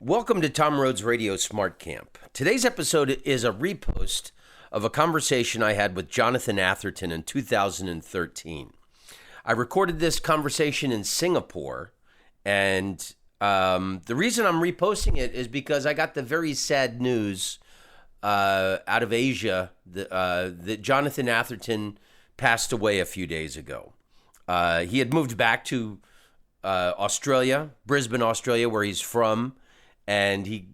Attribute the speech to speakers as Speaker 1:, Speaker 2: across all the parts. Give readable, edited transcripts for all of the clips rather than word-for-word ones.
Speaker 1: Welcome to Tom Rhodes Radio Smart Camp. Today's episode is a repost of a conversation I had with Jonathan Atherton in 2013. I recorded this conversation in Singapore, and the reason I'm reposting it is because I got the very sad news out of Asia that Jonathan Atherton passed away a few days ago. He had moved back to Australia, Brisbane, Australia, where he's from, and he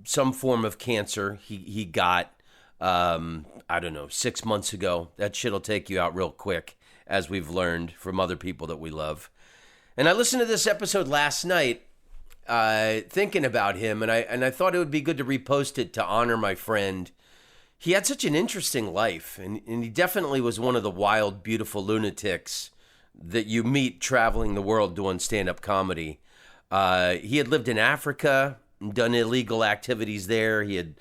Speaker 1: some form of cancer he got, 6 months ago. That shit'll take you out real quick, as we've learned from other people that we love. And I listened to this episode last night, thinking about him, and I thought it would be good to repost it to honor my friend. He had such an interesting life, and he definitely was one of the wild, beautiful lunatics that you meet traveling the world doing stand-up comedy. He had lived in Africa and done illegal activities there. He had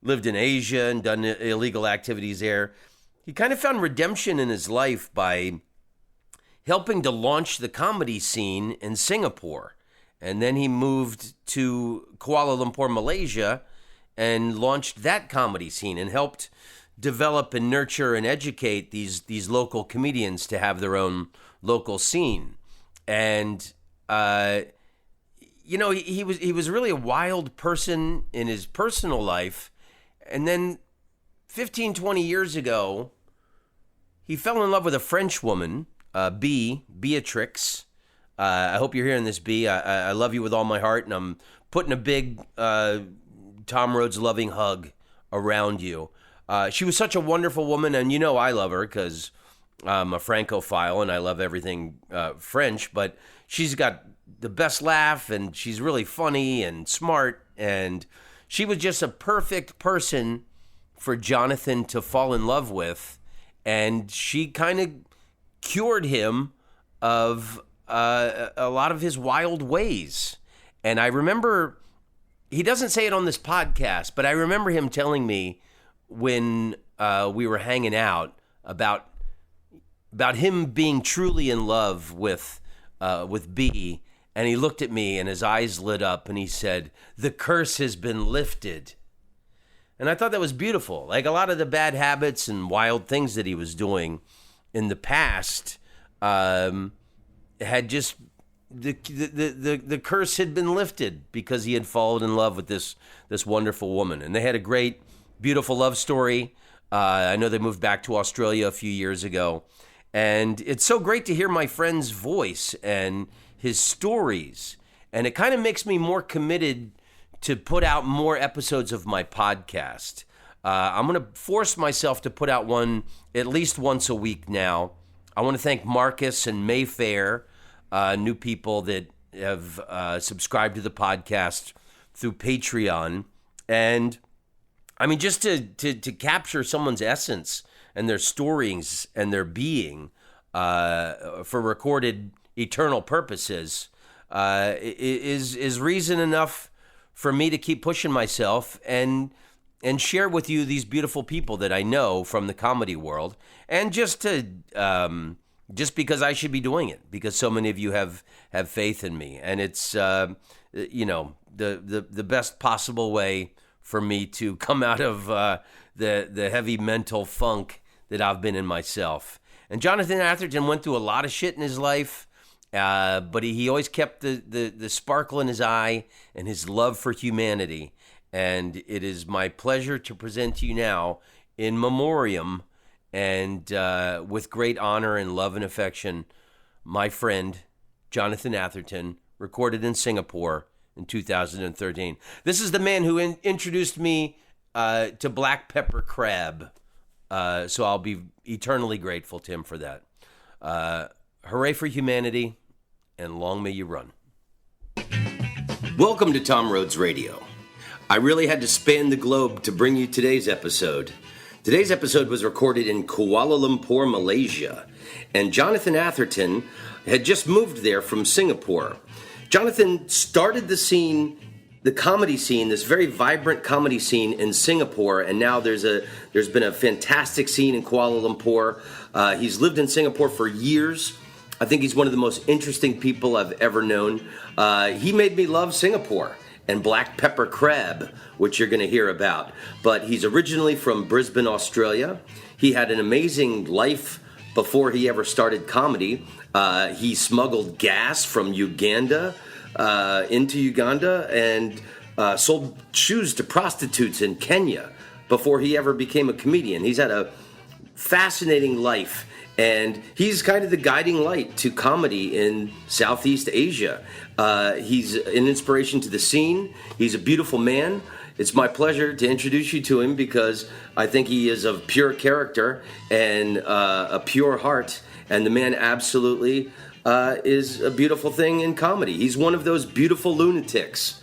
Speaker 1: lived in Asia and done illegal activities there. He kind of found redemption in his life by helping to launch the comedy scene in Singapore. And then he moved to Kuala Lumpur, Malaysia, and launched that comedy scene and helped develop and nurture and educate these local comedians to have their own local scene. And he was really a wild person in his personal life. And then 15, 20 years ago, he fell in love with a French woman, Beatrice. I hope you're hearing this, B. I love you with all my heart, and I'm putting a big Tom Rhodes loving hug around you. She was such a wonderful woman, and I love her because I'm a Francophile and I love everything French, but she's got the best laugh, and she's really funny and smart, and she was just a perfect person for Jonathan to fall in love with, and she kind of cured him of a lot of his wild ways. And I remember, he doesn't say it on this podcast, but I remember him telling me when we were hanging out about him being truly in love with B. And he looked at me and his eyes lit up and he said, "The curse has been lifted." And I thought that was beautiful. Like, a lot of the bad habits and wild things that he was doing in the past had just, the curse had been lifted because he had fallen in love with this wonderful woman. And they had a great, beautiful love story. I know they moved back to Australia a few years ago. And it's so great to hear my friend's voice and his stories. And it kind of makes me more committed to put out more episodes of my podcast. I'm going to force myself to put out one at least once a week now. I want to thank Marcus and Mayfair, new people that have subscribed to the podcast through Patreon. And I mean, just to capture someone's essence and their stories and their being for recorded eternal purposes is reason enough for me to keep pushing myself and share with you these beautiful people that I know from the comedy world, and just because I should be doing it, because so many of you have faith in me, and it's the best possible way for me to come out of the heavy mental funk that I've been in myself. And Jonathan Atherton went through a lot of shit in his life, but he always kept the sparkle in his eye and his love for humanity. And it is my pleasure to present to you now, in memoriam and with great honor and love and affection, my friend Jonathan Atherton, recorded in Singapore in 2013. This is the man who introduced me to black pepper crab. So I'll be eternally grateful to him for that. Hooray for humanity, and long may you run. Welcome to Tom Rhodes Radio. I really had to span the globe to bring you today's episode. Today's episode was recorded in Kuala Lumpur, Malaysia, and Jonathan Atherton had just moved there from Singapore. Jonathan started the comedy scene, this very vibrant comedy scene in Singapore, and now there's been a fantastic scene in Kuala Lumpur. He's lived in Singapore for years. I think he's one of the most interesting people I've ever known. He made me love Singapore, and black pepper crab, which you're going to hear about. But he's originally from Brisbane, Australia. He had an amazing life before he ever started comedy. He smuggled gas from Uganda into Uganda and sold shoes to prostitutes in Kenya before he ever became a comedian. He's had a fascinating life, and he's kind of the guiding light to comedy in Southeast Asia. He's an inspiration to the scene. He's a beautiful man. It's my pleasure to introduce you to him because I think he is of pure character and a pure heart, and the man absolutely is a beautiful thing in comedy. He's one of those beautiful lunatics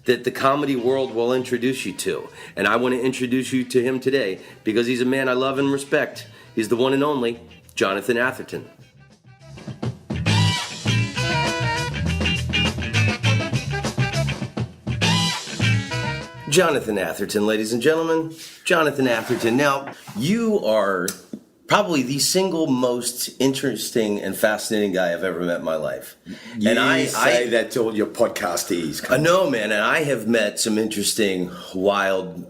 Speaker 1: that the comedy world will introduce you to. And I want to introduce you to him today because he's a man I love and respect. He's the one and only Jonathan Atherton. Jonathan Atherton, ladies and gentlemen. Jonathan Atherton. Now, you are probably the single most interesting and fascinating guy I've ever met in my life.
Speaker 2: You
Speaker 1: and I
Speaker 2: say that to all your podcastees.
Speaker 1: I know, man, and I have met some interesting, wild,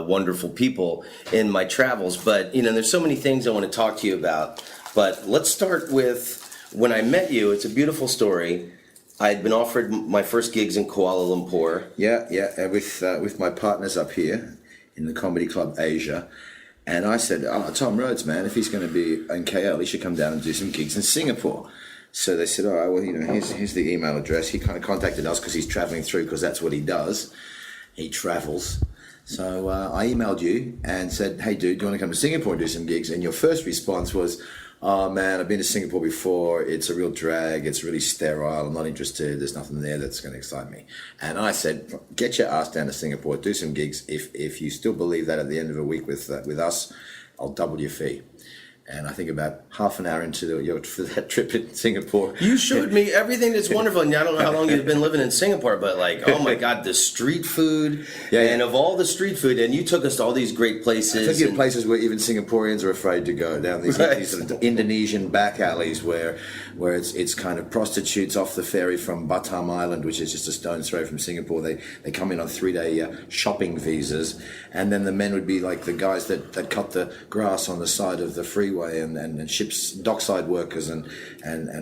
Speaker 1: wonderful people in my travels. But, there's so many things I want to talk to you about. But let's start with when I met you. It's a beautiful story. I had been offered my first gigs in Kuala Lumpur.
Speaker 2: Yeah, with my partners up here in the Comedy Club Asia. And I said, Tom Rhodes, man, if he's going to be in KL, he should come down and do some gigs in Singapore. So they said, all right, well, here's the email address. He kind of contacted us because he's traveling through, because that's what he does. He travels. So I emailed you and said, hey, dude, do you want to come to Singapore and do some gigs? And your first response was, oh, man, I've been to Singapore before. It's a real drag. It's really sterile. I'm not interested. There's nothing there that's going to excite me. And I said, get your ass down to Singapore. Do some gigs. If you still believe that at the end of a week with us, I'll double your fee. And I think about half an hour into for that trip in Singapore,
Speaker 1: you showed me everything that's wonderful. And I don't know how long you've been living in Singapore, but oh my God, the street food. And of all the street food, and you took us to all these great places.
Speaker 2: I took you to places where even Singaporeans are afraid to go, down these sort of Indonesian back alleys where it's kind of prostitutes off the ferry from Batam Island, which is just a stone's throw from Singapore. They come in on 3-day shopping visas, and then the men would be like the guys that cut the grass on the side of the freeway, and ships, dockside workers and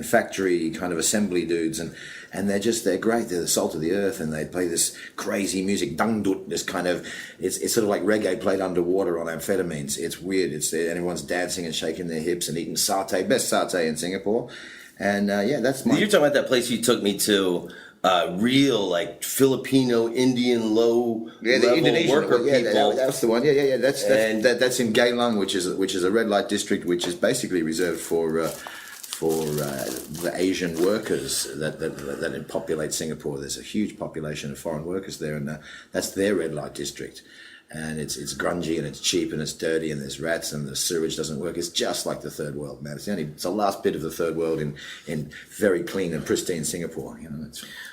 Speaker 2: factory kind of assembly dudes, and they're great. They're the salt of the earth, and they play this crazy music, dangdut, this kind of it's sort of like reggae played underwater on amphetamines. It's weird. It's everyone's dancing and shaking their hips and eating satay, best satay in Singapore. And that's my.
Speaker 1: You're talking about that place you took me to. Real like Filipino, Indian, low level Indonesian worker people.
Speaker 2: That's the one. Yeah. That's in Geylang, which is a red light district, which is basically reserved for the Asian workers that populate Singapore. There's a huge population of foreign workers there, and that's their red light district. And it's grungy and it's cheap and it's dirty and there's rats and the sewage doesn't work. It's just like the third world, man. It's the last bit of the third world in very clean and pristine Singapore.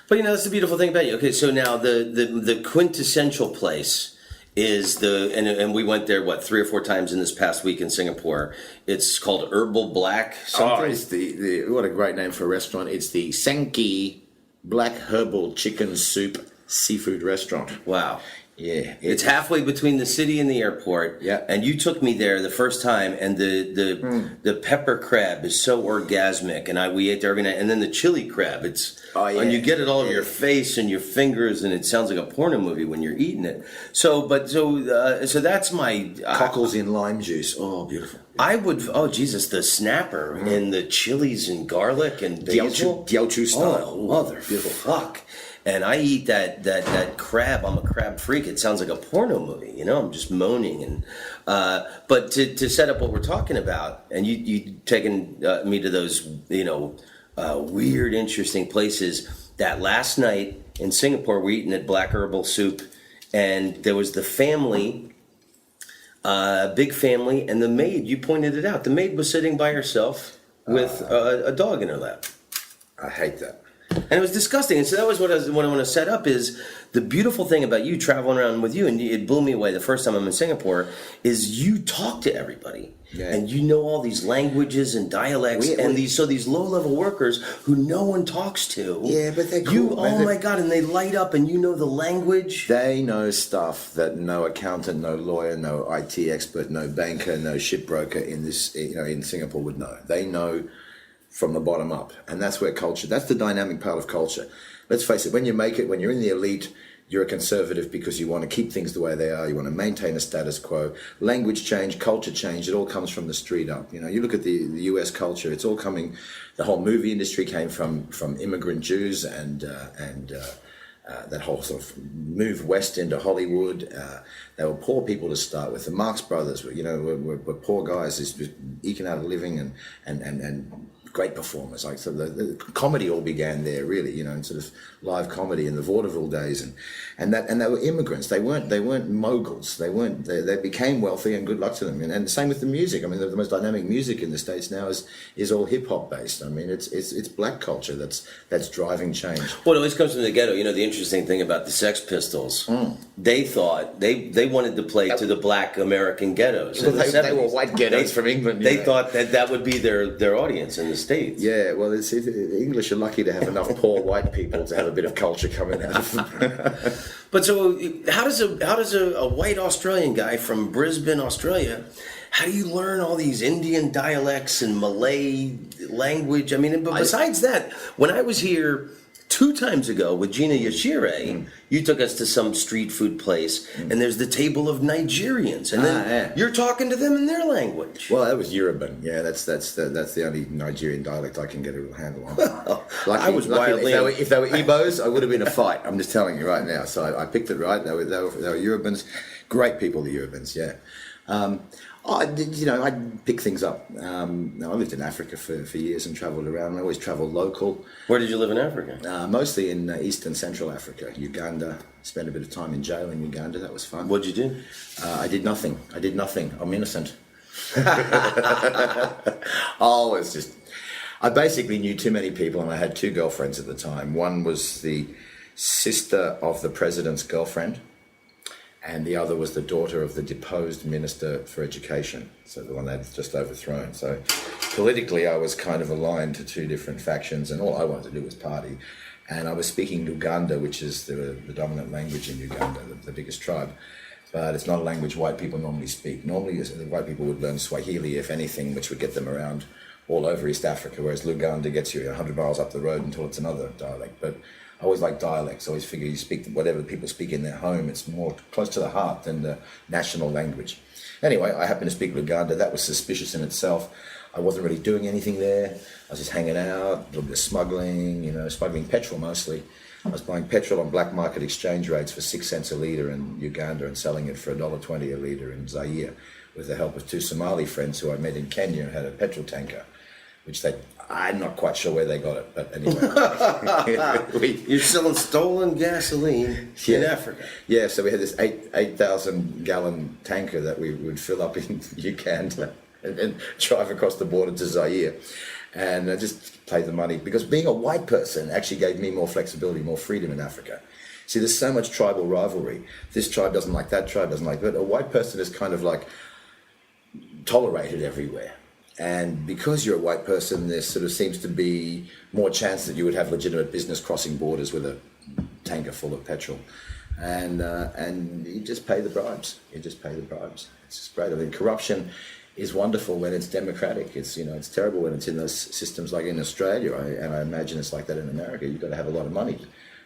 Speaker 1: But that's the beautiful thing about you. Okay, so now the quintessential place is and we went there 3 or 4 times in this past week in Singapore. It's called Herbal Black something.
Speaker 2: Oh, it's the what a great name for a restaurant. It's the Senki Black Herbal Chicken Soup Seafood Restaurant.
Speaker 1: Wow.
Speaker 2: Yeah,
Speaker 1: it's halfway between the city and the airport.
Speaker 2: Yeah,
Speaker 1: and you took me there the first time, and the pepper crab is so orgasmic, and we ate there every night. And then the chili crab, and you get it all over your face and your fingers, and it sounds like a porno movie when you're eating it. So that's my
Speaker 2: cockles in lime juice. Oh, beautiful.
Speaker 1: I would. Oh Jesus, the snapper and the chilies and garlic and basil.
Speaker 2: Teochew style.
Speaker 1: Oh, motherfuck. And I eat that crab. I'm a crab freak. It sounds like a porno movie. I'm just moaning. And but to set up what we're talking about, and you taken me to those weird, interesting places. That last night in Singapore, we're eating at Black Herbal Soup, and there was the family, big family, and the maid. You pointed it out. The maid was sitting by herself with a dog in her lap.
Speaker 2: I hate that.
Speaker 1: And it was disgusting. And so that was what I want to set up is the beautiful thing about you traveling around with you, and it blew me away the first time I'm in Singapore, is you talk to everybody. Yeah. And you know all these languages and dialects these low-level workers who no one talks to.
Speaker 2: Yeah, but they're cool.
Speaker 1: My God, and they light up and you know the language.
Speaker 2: They know stuff that no accountant, no lawyer, no IT expert, no banker, no shipbroker in Singapore would know. They know from the bottom up. And that's where that's the dynamic part of culture. Let's face it, when you're in the elite, you're a conservative because you want to keep things the way they are. You want to maintain a status quo. Language change, culture change, it all comes from the street up. You look at the US culture, it's all coming, the whole movie industry came from immigrant Jews and that whole sort of move west into Hollywood. They were poor people to start with. The Marx Brothers were poor guys just eking out a living and great performers. Like so the comedy all began there, really, in sort of live comedy in the vaudeville days, and they were immigrants. They weren't moguls. They became wealthy, and good luck to them. And the same with the music. I mean, the most dynamic music in the States now is all hip hop based. I mean, it's black culture that's driving change.
Speaker 1: Well, it always comes from the ghetto. The interesting thing about the Sex Pistols, they thought they wanted to play to the black American ghettos.
Speaker 2: Well, they were white ghettos from England.
Speaker 1: They thought that would be their audience in the States.
Speaker 2: Yeah, well, the English are lucky to have enough poor white people to have a bit of culture coming out of them.
Speaker 1: But so, how does a white Australian guy from Brisbane, Australia, how do you learn all these Indian dialects and Malay language? I mean, but besides that, when I was here 2 times ago with Gina Yashire, you took us to some street food place, and there's the table of Nigerians, and then you're talking to them in their language.
Speaker 2: Well, that was Yoruban. Yeah, that's the only Nigerian dialect I can get a handle on.
Speaker 1: I was wildly.
Speaker 2: If they were Igbos, I would have been a fight. I'm just telling you right now. So I picked it right. They were Yorubans, great people. The Yorubans, yeah. I pick things up. I lived in Africa for years and travelled around. I always travelled local.
Speaker 1: Where did you live in Africa?
Speaker 2: Mostly in East and Central Africa, Uganda. Spent a bit of time in jail in Uganda. That was fun.
Speaker 1: What'd you do?
Speaker 2: I did nothing. I'm innocent. I basically knew too many people, and I had 2 girlfriends at the time. One was the sister of the president's girlfriend, and the other was the daughter of the deposed Minister for Education, so the one they'd just overthrown. So politically, I was kind of aligned to 2 different factions, and all I wanted to do was party. And I was speaking Luganda, which is the dominant language in Uganda, the biggest tribe. But it's not a language white people normally speak. Normally, the white people would learn Swahili, if anything, which would get them around all over East Africa, whereas Luganda gets you 100 miles up the road until it's another dialect. But I always like dialects. I always figure you speak whatever people speak in their home. It's more close to the heart than the national language. Anyway, I happened to speak Luganda. That was suspicious in itself. I wasn't really doing anything there. I was just hanging out, a little bit of smuggling, smuggling petrol mostly. I was buying petrol on black market exchange rates for 6 cents a litre in Uganda and selling it for $1.20 a litre in Zaire with the help of 2 Somali friends who I met in Kenya and had a petrol tanker, which I'm not quite sure where they got it, but anyway.
Speaker 1: You're selling stolen gasoline in Africa.
Speaker 2: Yeah, so we had this 8,000 gallon tanker that we would fill up in Uganda and drive across the border to Zaire. And I just paid the money, because being a white person actually gave me more flexibility, more freedom in Africa. See, there's so much tribal rivalry. This tribe doesn't like that tribe, doesn't like that. A white person is kind of like tolerated everywhere. And because you're a white person, there sort of seems to be more chance that you would have legitimate business crossing borders with a tanker full of petrol. And you just pay the bribes. It's just great. I mean, corruption is wonderful when it's democratic. It's terrible when it's in those systems like in Australia, and I imagine it's like that in America. You've got to have a lot of money,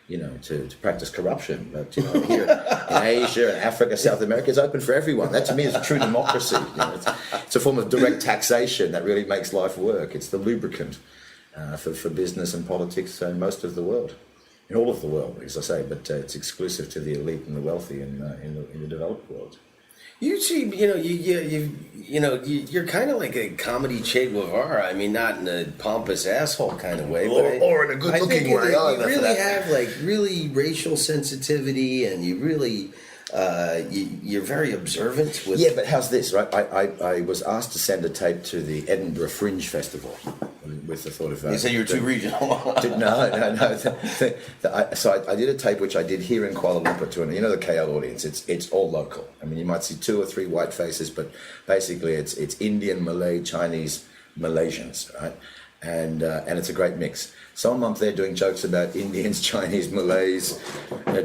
Speaker 2: to practice corruption. But here in Asia and Africa, South America, it's open for everyone. That to me is a true democracy. It's a form of direct taxation that really makes life work. It's the lubricant for business and politics in most of the world, in all of the world, as I say. But it's exclusive to the elite and the wealthy in the developed world.
Speaker 1: You seem, you're kind of like a comedy Che Guevara. I mean, not in a pompous asshole kind of way,
Speaker 2: or in a good-looking way.
Speaker 1: You really have like really racial sensitivity, and you really, you're very observant with.
Speaker 2: Yeah, but how's this, right? I was asked to send a tape to the Edinburgh Fringe Festival, with the thought of...
Speaker 1: You said you were too regional.
Speaker 2: No. So I did a tape which I did here in Kuala Lumpur to, you know, the KL audience. It's all local. I mean, you might see 2 or 3 white faces, but basically it's Indian, Malay, Chinese, Malaysians, right? And it's a great mix. So I'm up there doing jokes about Indians, Chinese, Malays,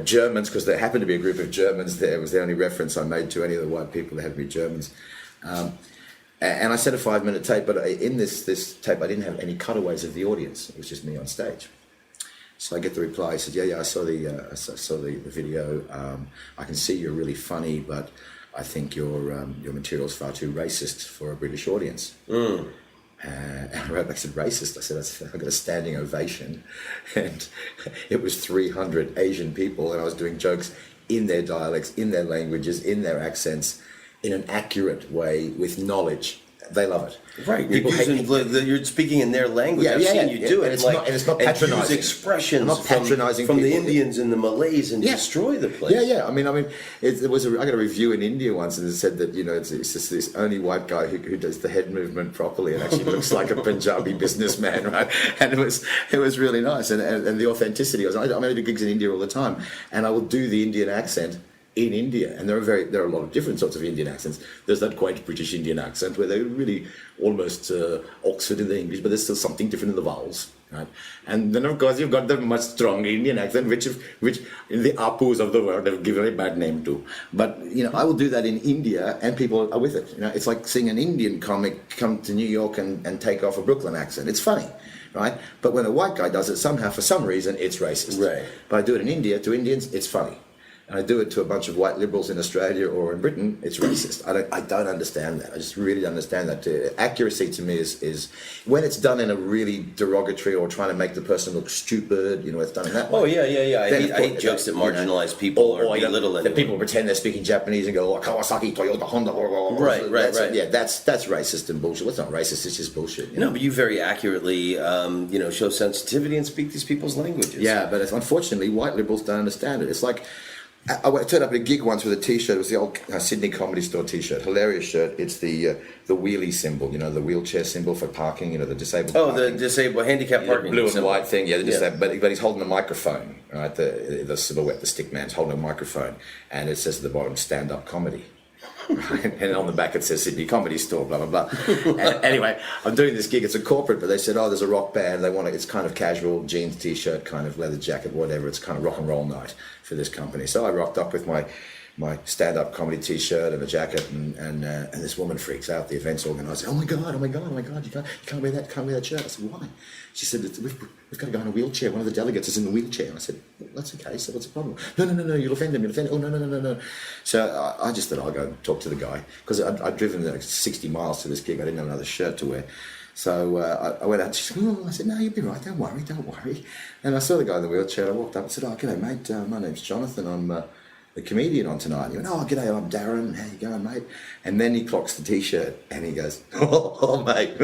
Speaker 2: Germans, because there happened to be a group of Germans there. It was the only reference I made to any of the white people. They had to be Germans. And I said a 5-minute tape, but in this tape I didn't have any cutaways of the audience. It was just me on stage. So I get the reply. He said, yeah, I saw the video. I can see you're really funny, but I think your material is far too racist for a British audience. And I wrote back, I said, racist? I said, I got a standing ovation. And it was 300 Asian people, and I was doing jokes in their dialects, in their languages, in their accents, in an accurate way, with knowledge. They love it.
Speaker 1: Right, you're speaking in their language. I've seen you do it.
Speaker 2: And it's not patronising.
Speaker 1: And use expressions
Speaker 2: not patronising
Speaker 1: from the
Speaker 2: people.
Speaker 1: Indians and the Malays and destroy the place.
Speaker 2: I mean, I got a review in India once, and it said that, you know, it's just this only white guy who does the head movement properly and actually looks like a Punjabi businessman, right? And it was really nice, and the authenticity. I do gigs in India all the time, and I will do the Indian accent in India, and there are a lot of different sorts of Indian accents. There's that quaint British Indian accent where they're really almost Oxford in the English, but there's still something different in the vowels, right? And then of course you've got the much stronger Indian accent, which in the Apus of the world have given a bad name to. But you know, I will do that in India, and people are with it. You know, it's like seeing an Indian comic come to New York and take off a Brooklyn accent. It's funny. Right? But when a white guy does it, somehow, for some reason, it's racist.
Speaker 1: Right.
Speaker 2: But I do it in India, to Indians, it's funny. And I do it to a bunch of white liberals in Australia or in Britain, it's racist. I don't understand that. I just really don't understand that. Accuracy to me is when it's done in a really derogatory or trying to make the person look stupid, you know, it's done in that way.
Speaker 1: Oh, yeah. I hate jokes that marginalize people or belittle anyone.
Speaker 2: People pretend they're speaking Japanese and go, oh, Kawasaki, Toyota, Honda,
Speaker 1: Right.
Speaker 2: Yeah, that's racist and bullshit. Well, it's not racist, it's just bullshit. You know?
Speaker 1: No, but you very accurately, show sensitivity and speak these people's languages.
Speaker 2: Yeah, but unfortunately, white liberals don't understand it. It's like, I turned up at a gig once with a T-shirt. It was the old Sydney Comedy Store T-shirt. Hilarious shirt. It's the wheelie symbol, you know, the wheelchair symbol for parking, you know, the disabled parking.
Speaker 1: The disabled handicap parking.
Speaker 2: Blue and white thing, but he's holding a microphone, right? The silhouette, the stick man's holding a microphone, and it says at the bottom, stand-up comedy. Right? And on the back it says Sydney Comedy Store, blah, blah, blah. And anyway, I'm doing this gig. It's a corporate, but they said, there's a rock band. They want it's kind of casual, jeans, T-shirt, kind of leather jacket, whatever. It's kind of rock and roll night for this company. So I rocked up with my stand-up comedy T-shirt and a jacket, and this woman freaks out, the events organizer. Oh my God, you can't wear that shirt. I said, why? She said, we've got a guy in a wheelchair. One of the delegates is in the wheelchair. I said, well, that's okay. So what's the problem? No, you'll offend him. Oh, no. So I just thought I'll go and talk to the guy, because I'd driven 60 miles to this gig. I didn't have another shirt to wear. So I went out. She said, I said, no, you'll be right. Don't worry. And I saw the guy in the wheelchair. I walked up and said, g'day, mate. My name's Jonathan. I'm the comedian on tonight. He went, g'day, I'm Darren. How you going, mate? And then he clocks the T-shirt and he goes, mate,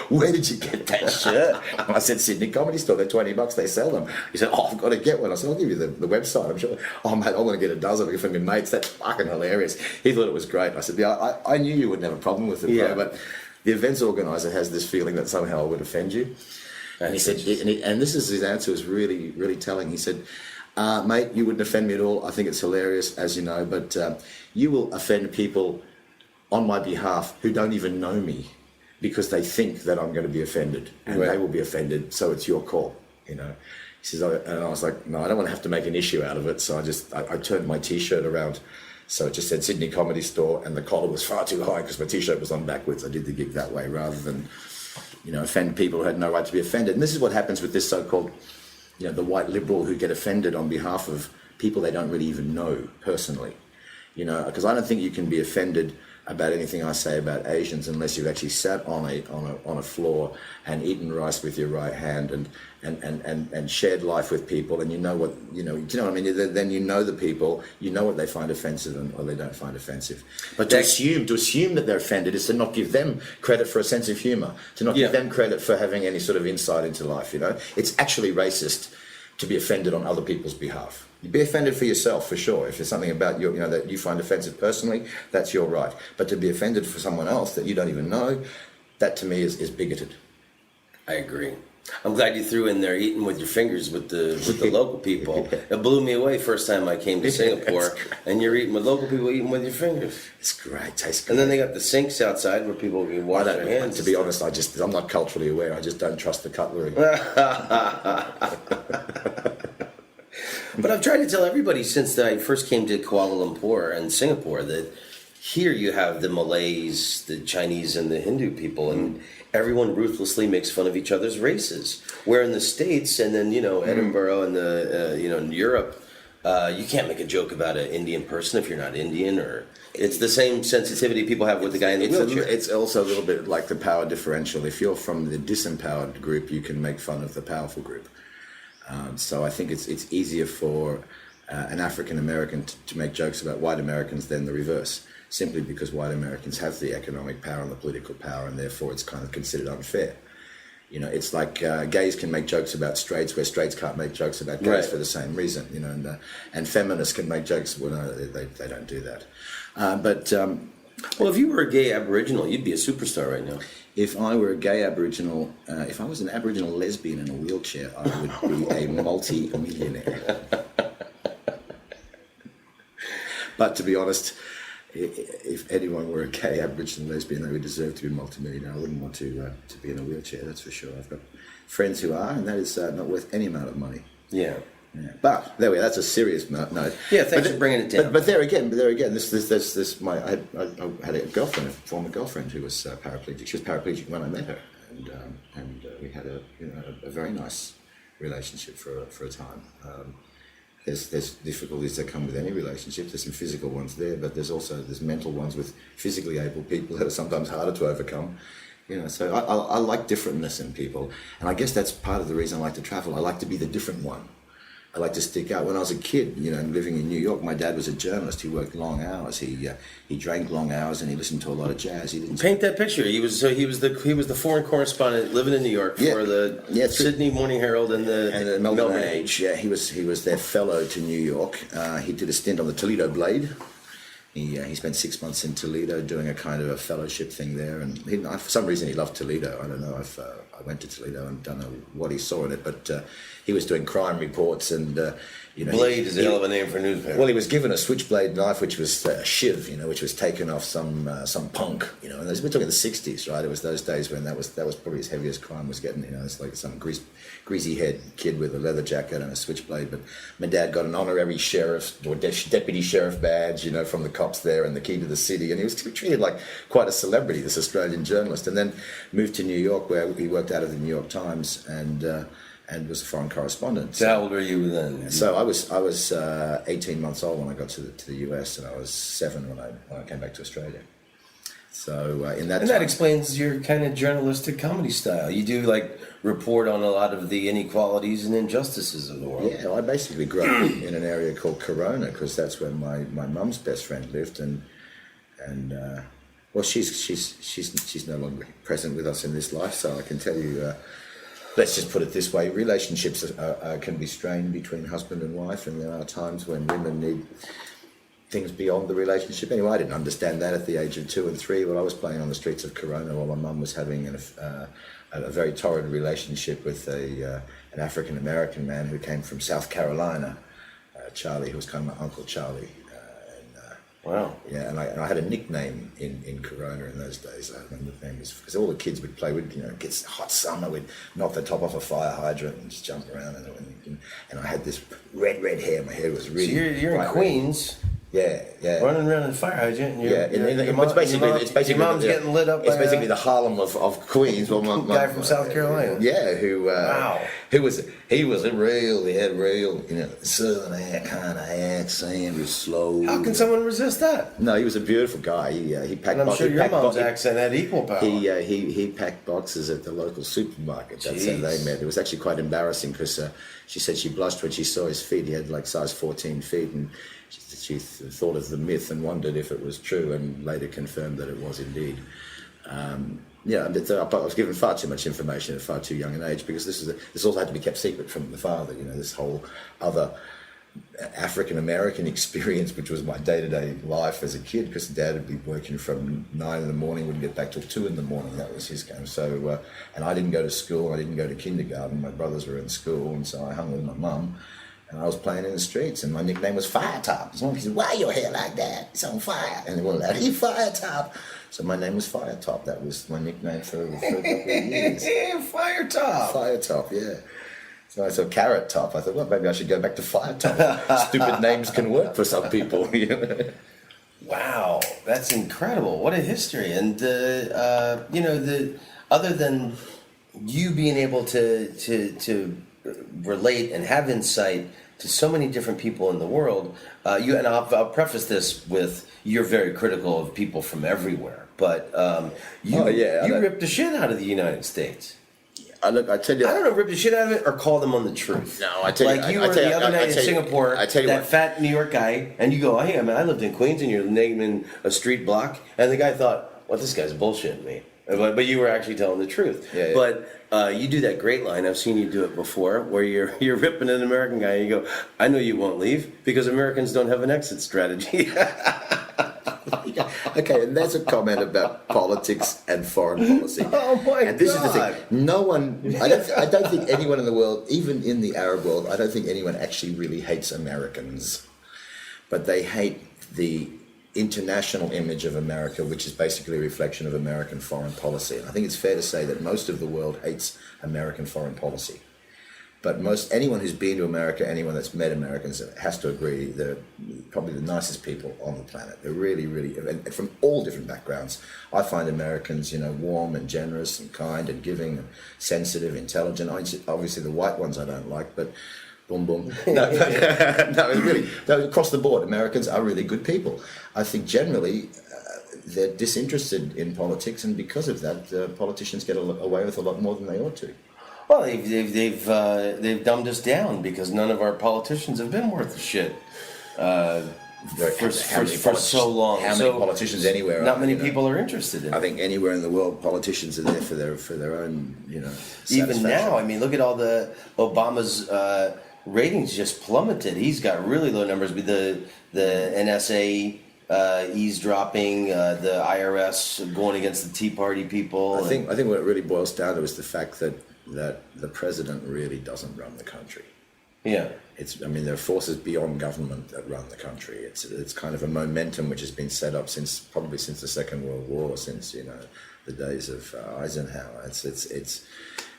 Speaker 2: where did you get that shirt? And I said, Sydney Comedy Store. They're $20. They sell them. He said, I've got to get one. I said, I'll give you the website. I'm sure. Mate, I want to get a dozen for my mates. That's fucking hilarious. He thought it was great. I said, I knew you wouldn't have a problem with it, bro, but the events organizer has this feeling that somehow I would offend you. And he said, and this is his answer, was really, really telling. He said, mate, you wouldn't offend me at all. I think it's hilarious, as you know, but you will offend people on my behalf who don't even know me, because they think that I'm going to be offended, and they will be offended, so it's your call, you know. He says, and I was like, no, I don't want to have to make an issue out of it, so I turned my T-shirt around, so it just said Sydney Comedy Store, and the collar was far too high because my T-shirt was on backwards. I did the gig that way rather than, offend people who had no right to be offended. And this is what happens with this so-called, the white liberal who get offended on behalf of people they don't really even know personally. Because I don't think you can be offended about anything I say about Asians unless you've actually sat on a floor and eaten rice with your right hand and shared life with people, and you know what I mean. Then you know the people, you know what they find offensive or they don't find offensive. But to assume that they're offended is to not give them credit for a sense of humour, to not give them credit for having any sort of insight into life. It's actually racist to be offended on other people's behalf. You'd be offended for yourself, for sure. If there's something about you, that you find offensive personally, that's your right. But to be offended for someone else that you don't even know, that to me is bigoted.
Speaker 1: I agree. I'm glad you threw in there eating with your fingers with the local people. It blew me away first time I came to Singapore, and you're eating with local people, eating with your fingers.
Speaker 2: It's great, tastes great.
Speaker 1: And then they got the sinks outside where people can wash their hands.
Speaker 2: To be honest, I'm not culturally aware. I just don't trust the cutlery.
Speaker 1: But I've tried to tell everybody since I first came to Kuala Lumpur and Singapore that here you have the Malays, the Chinese, and the Hindu people, and everyone ruthlessly makes fun of each other's races. Where in the States and then, Edinburgh and in Europe, you can't make a joke about an Indian person if you're not Indian, or it's the same sensitivity people have with the guy in the wheelchair.
Speaker 2: It's also a little bit like the power differential. If you're from the disempowered group, you can make fun of the powerful group. So I think it's easier for an African American to make jokes about white Americans than the reverse, simply because white Americans have the economic power and the political power, and therefore it's kind of considered unfair. It's like gays can make jokes about straights where straights can't make jokes about gays for the same reason, and feminists can make jokes. Well, no, they don't do that. Well,
Speaker 1: if you were a gay Aboriginal, you'd be a superstar right now.
Speaker 2: If I were a gay Aboriginal, if I was an Aboriginal lesbian in a wheelchair, I would be a multi-millionaire. But to be honest, if anyone were a gay Aboriginal lesbian, they would deserve to be multi-millionaire. I wouldn't want to be in a wheelchair, that's for sure. I've got friends who are, and that is not worth any amount of money.
Speaker 1: Yeah.
Speaker 2: But there we are. That's a serious note.
Speaker 1: Yeah, thanks for bringing it down.
Speaker 2: But there again, I had a girlfriend, a former girlfriend, who was paraplegic. She was paraplegic when I met her, and we had a very nice relationship for a time. There's difficulties that come with any relationship. There's some physical ones there, but there's mental ones with physically able people that are sometimes harder to overcome. So I like differentness in people, and I guess that's part of the reason I like to travel. I like to be the different one. I like to stick out. When I was a kid, living in New York, my dad was a journalist. He worked long hours. He drank long hours, and he listened to a lot of jazz. He didn't
Speaker 1: paint that picture. He was the foreign correspondent living in New York for the Sydney Morning Herald and the Melbourne Age.
Speaker 2: Yeah, he was their fellow to New York. He did a stint on the Toledo Blade. He spent 6 months in Toledo doing a kind of a fellowship thing there, and for some reason he loved Toledo. I don't know. I went to Toledo and don't know what he saw in it, but he was doing crime reports and
Speaker 1: Blade is a hell of a name for a newspaper.
Speaker 2: Well, he was given a switchblade knife, which was a shiv, which was taken off some punk, and we're talking the '60s, right? It was those days when that was probably his heaviest crime was getting, it's like some greasy head kid with a leather jacket and a switchblade. But my dad got an honorary sheriff or deputy sheriff badge, from the cops there, and the key to the city, and he was treated like quite a celebrity, this Australian journalist, and then moved to New York, where he worked out of the New York Times and was a foreign correspondent.
Speaker 1: So how old were you then?
Speaker 2: So I was 18 months old when I got to the US, and I was 7 when I came back to Australia. So
Speaker 1: that explains your kind of journalistic comedy style. You do report on a lot of the inequalities and injustices of the world.
Speaker 2: Yeah, I basically grew up in an area called Corona, because that's where my mum's best friend lived, and well, she's no longer present with us in this life, so I can tell you. Let's just put it this way: relationships can be strained between husband and wife, and there are times when women need things beyond the relationship. Anyway, I didn't understand that at the age of 2 and 3. When I was playing on the streets of Corona, while my mum was having a very torrid relationship with an African American man who came from South Carolina, Charlie, who was kind of my Uncle Charlie.
Speaker 1: Wow.
Speaker 2: Yeah, and I had a nickname in Corona in those days. I remember the name was, because all the kids would play with, it gets hot summer, we'd knock the top off a fire hydrant and just jump around, and I had this red hair. My hair was really.
Speaker 1: So you're in Queens.
Speaker 2: Yeah.
Speaker 1: Running around in a fire hydrant.
Speaker 2: It's basically
Speaker 1: your mom's getting lit up.
Speaker 2: It's basically the Harlem of Queens. Well, my
Speaker 1: guy from South Carolina.
Speaker 2: Yeah, he was a real, southern kind of accent, was slow.
Speaker 1: How can someone resist that?
Speaker 2: No, he was a beautiful guy. He packed.
Speaker 1: And I'm sure your mom's accent had equal power.
Speaker 2: He packed boxes at the local supermarket. That's how they met. It was actually quite embarrassing, because she said she blushed when she saw his feet. He had size 14 feet, and she thought of the myth and wondered if it was true, and later confirmed that it was indeed. I was given far too much information at far too young an age, because this also had to be kept secret from the father. This whole other African American experience, which was my day-to-day life as a kid, because Dad would be working from 9 in the morning, wouldn't get back till 2 in the morning. That was his game. So, and I didn't go to school. I didn't go to kindergarten. My brothers were in school, and so I hung with my mum, and I was playing in the streets. And my nickname was Fire Top. Someone said, "Why your hair like that? It's on fire." And they were like, "Hey, Fire Top." So my name was Fire Top. That was my nickname for a couple of years.
Speaker 1: Fire Top.
Speaker 2: Fire Top, yeah. So I saw Carrot Top. I thought, well, maybe I should go back to Fire Top. Stupid names can work for some people. You know?
Speaker 1: Wow, that's incredible! What a history! And other than you being able to relate and have insight to so many different people in the world, I'll preface this with you're very critical of people from everywhere, but you ripped the shit out of the United States.
Speaker 2: I tell you,
Speaker 1: I don't know, rip the shit out of it or call them on the truth.
Speaker 2: No, I tell you,
Speaker 1: like you were the other night in Singapore, that fat New York guy, and you go, "Hey, man, I lived in Queens," and you're naming a street block, and the guy thought, "Well, this guy's bullshitting me," but you were actually telling the truth.
Speaker 2: Yeah.
Speaker 1: But you do that great line. I've seen you do it before, where you're ripping an American guy, and you go, "I know you won't leave because Americans don't have an exit strategy."
Speaker 2: Okay, and there's a comment about politics and foreign policy.
Speaker 1: Oh my God!
Speaker 2: And this is the thing: no one, I don't think anyone in the world, even in the Arab world, I don't think anyone actually really hates Americans, but they hate the international image of America, which is basically a reflection of American foreign policy. And I think it's fair to say that most of the world hates American foreign policy. But anyone who's been to America, anyone that's met Americans has to agree they're probably the nicest people on the planet. They're really, really, and from all different backgrounds. I find Americans, warm and generous and kind and giving and sensitive, intelligent. Obviously the white ones I don't like, but boom, boom. No, really, across the board, Americans are really good people. I think generally they're disinterested in politics, and because of that, politicians get away with a lot more than they ought to.
Speaker 1: Well, they've dumbed us down because none of our politicians have been worth a shit for so long.
Speaker 2: How many politicians anywhere?
Speaker 1: Not many people are interested in.
Speaker 2: I think anywhere in the world, politicians are there for their own,
Speaker 1: Even now, I mean, look at all the Obama's ratings just plummeted. He's got really low numbers. With the NSA eavesdropping, the IRS going against the Tea Party people.
Speaker 2: I think what it really boils down to is the fact that the president really doesn't run the country.
Speaker 1: Yeah.
Speaker 2: There are forces beyond government that run the country. It's kind of a momentum which has been set up probably since the Second World War, since the days of Eisenhower.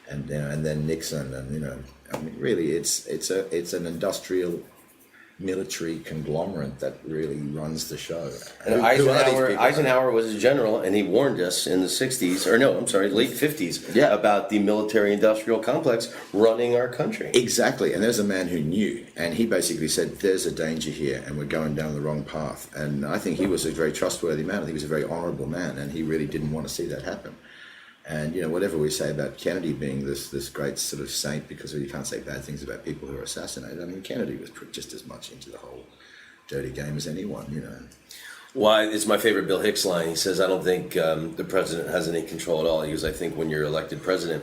Speaker 2: And then Nixon, and really it's an industrial military conglomerate that really runs the show.
Speaker 1: And Eisenhower was a general, and he warned us in the 60s, late 50s, about the military-industrial complex running our country.
Speaker 2: Exactly, and there's a man who knew, and he basically said, there's a danger here, and we're going down the wrong path. And I think he was a very trustworthy man. I think he was a very honorable man, and he really didn't want to see that happen. And, whatever we say about Kennedy being this great sort of saint, because you can't say bad things about people who are assassinated. I mean, Kennedy was just as much into the whole dirty game as anyone,
Speaker 1: Well, it's my favorite Bill Hicks line. He says, I don't think the president has any control at all. He goes, I think when you're elected president,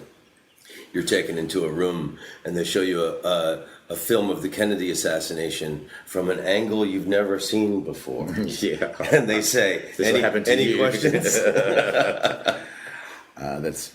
Speaker 1: you're taken into a room and they show you a film of the Kennedy assassination from an angle you've never seen before.
Speaker 2: Yeah.
Speaker 1: And they say, any questions?
Speaker 2: That's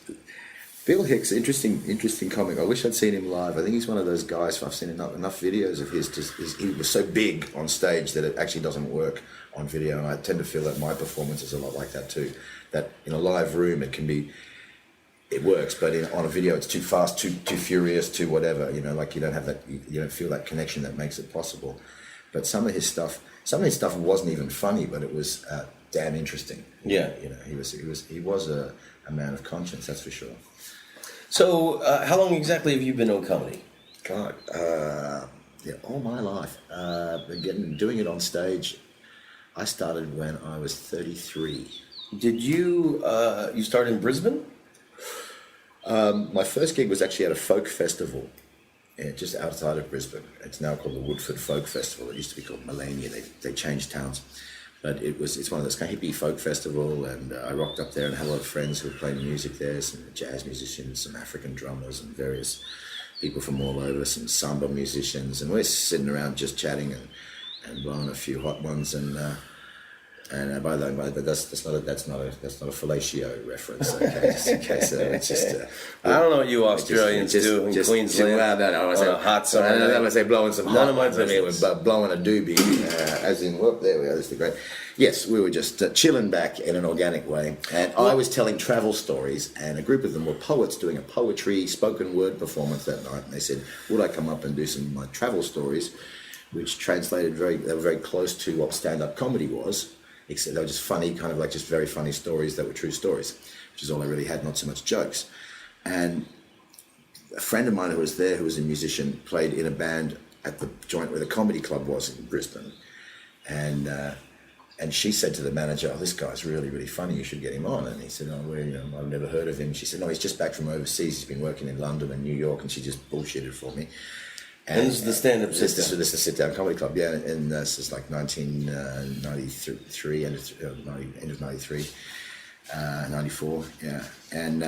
Speaker 2: Bill Hicks. Interesting comic. I wish I'd seen him live. I think he's one of those guys. I've seen enough videos of his. He was so big on stage that it actually doesn't work on video. And I tend to feel that my performance is a lot like that too. That in a live room it works, but on a video it's too fast, too furious, too whatever. Like you don't have that. You don't feel that connection that makes it possible. But some of his stuff wasn't even funny, but it was damn interesting.
Speaker 1: Yeah.
Speaker 2: He was a man of conscience, that's for sure.
Speaker 1: So, how long exactly have you been on comedy?
Speaker 2: God, all my life. Again, doing it on stage, I started when I was 33.
Speaker 1: Did you start in Brisbane?
Speaker 2: My first gig was actually at a folk festival, just outside of Brisbane. It's now called the Woodford Folk Festival. It used to be called Melania. They changed towns. But it's one of those kind of hippie folk festival, and I rocked up there and had a lot of friends who were playing music there, some jazz musicians, some African drummers, and various people from all over, some samba musicians, and we're sitting around just chatting and blowing a few hot ones. And by the way, that's not a fellatio reference. Okay, just in case it's just.
Speaker 1: I don't know what you Australians do in Queensland.
Speaker 2: I was
Speaker 1: on a hot summer night.
Speaker 2: I was say blowing some.
Speaker 1: None of my
Speaker 2: business. Blowing a doobie, as in whoop. There we go. This is great. Yes, we were just chilling back in an organic way, and I was telling travel stories, and a group of them were poets doing a poetry spoken word performance that night, and they said, "Would I come up and do some of my travel stories?" Which translated they were very close to what stand-up comedy was. Except they were just funny, kind of like just very funny stories that were true stories, which is all I really had, not so much jokes. And a friend of mine who was there, who was a musician, played in a band at the joint where the comedy club was in Brisbane. And she said to the manager, "Oh, this guy's really, really funny, you should get him on." And he said, "Oh, well, I've never heard of him." She said, "No, he's just back from overseas, he's been working in London and New York," and she just bullshitted for me.
Speaker 1: And this is the stand-up
Speaker 2: This is the sit-down comedy club, yeah, and this is like 1993, end of 93, 94, yeah. And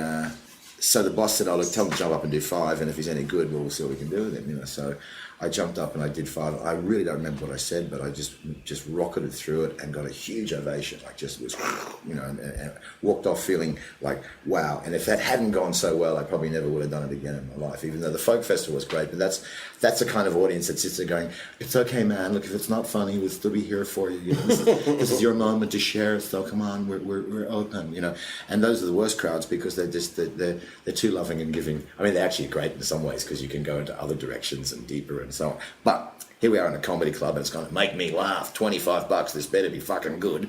Speaker 2: so the boss said, "Oh, look, tell him to jump up and do 5, and if he's any good, we'll see what we can do with him." So I jumped up and I did 5. I really don't remember what I said, but I just rocketed through it and got a huge ovation. Like just was, and walked off feeling like, wow. And if that hadn't gone so well, I probably never would have done it again in my life, even though the folk festival was great. But that's the kind of audience that sits there going, "It's okay, man. Look, if it's not funny, we'll still be here for you. This is your moment to share. So come on, we're open, And those are the worst crowds because they're too loving and giving. I mean, they're actually great in some ways because you can go into other directions and deeper and so on. But here we are in a comedy club and it's going to make me laugh. $25, this better be fucking good.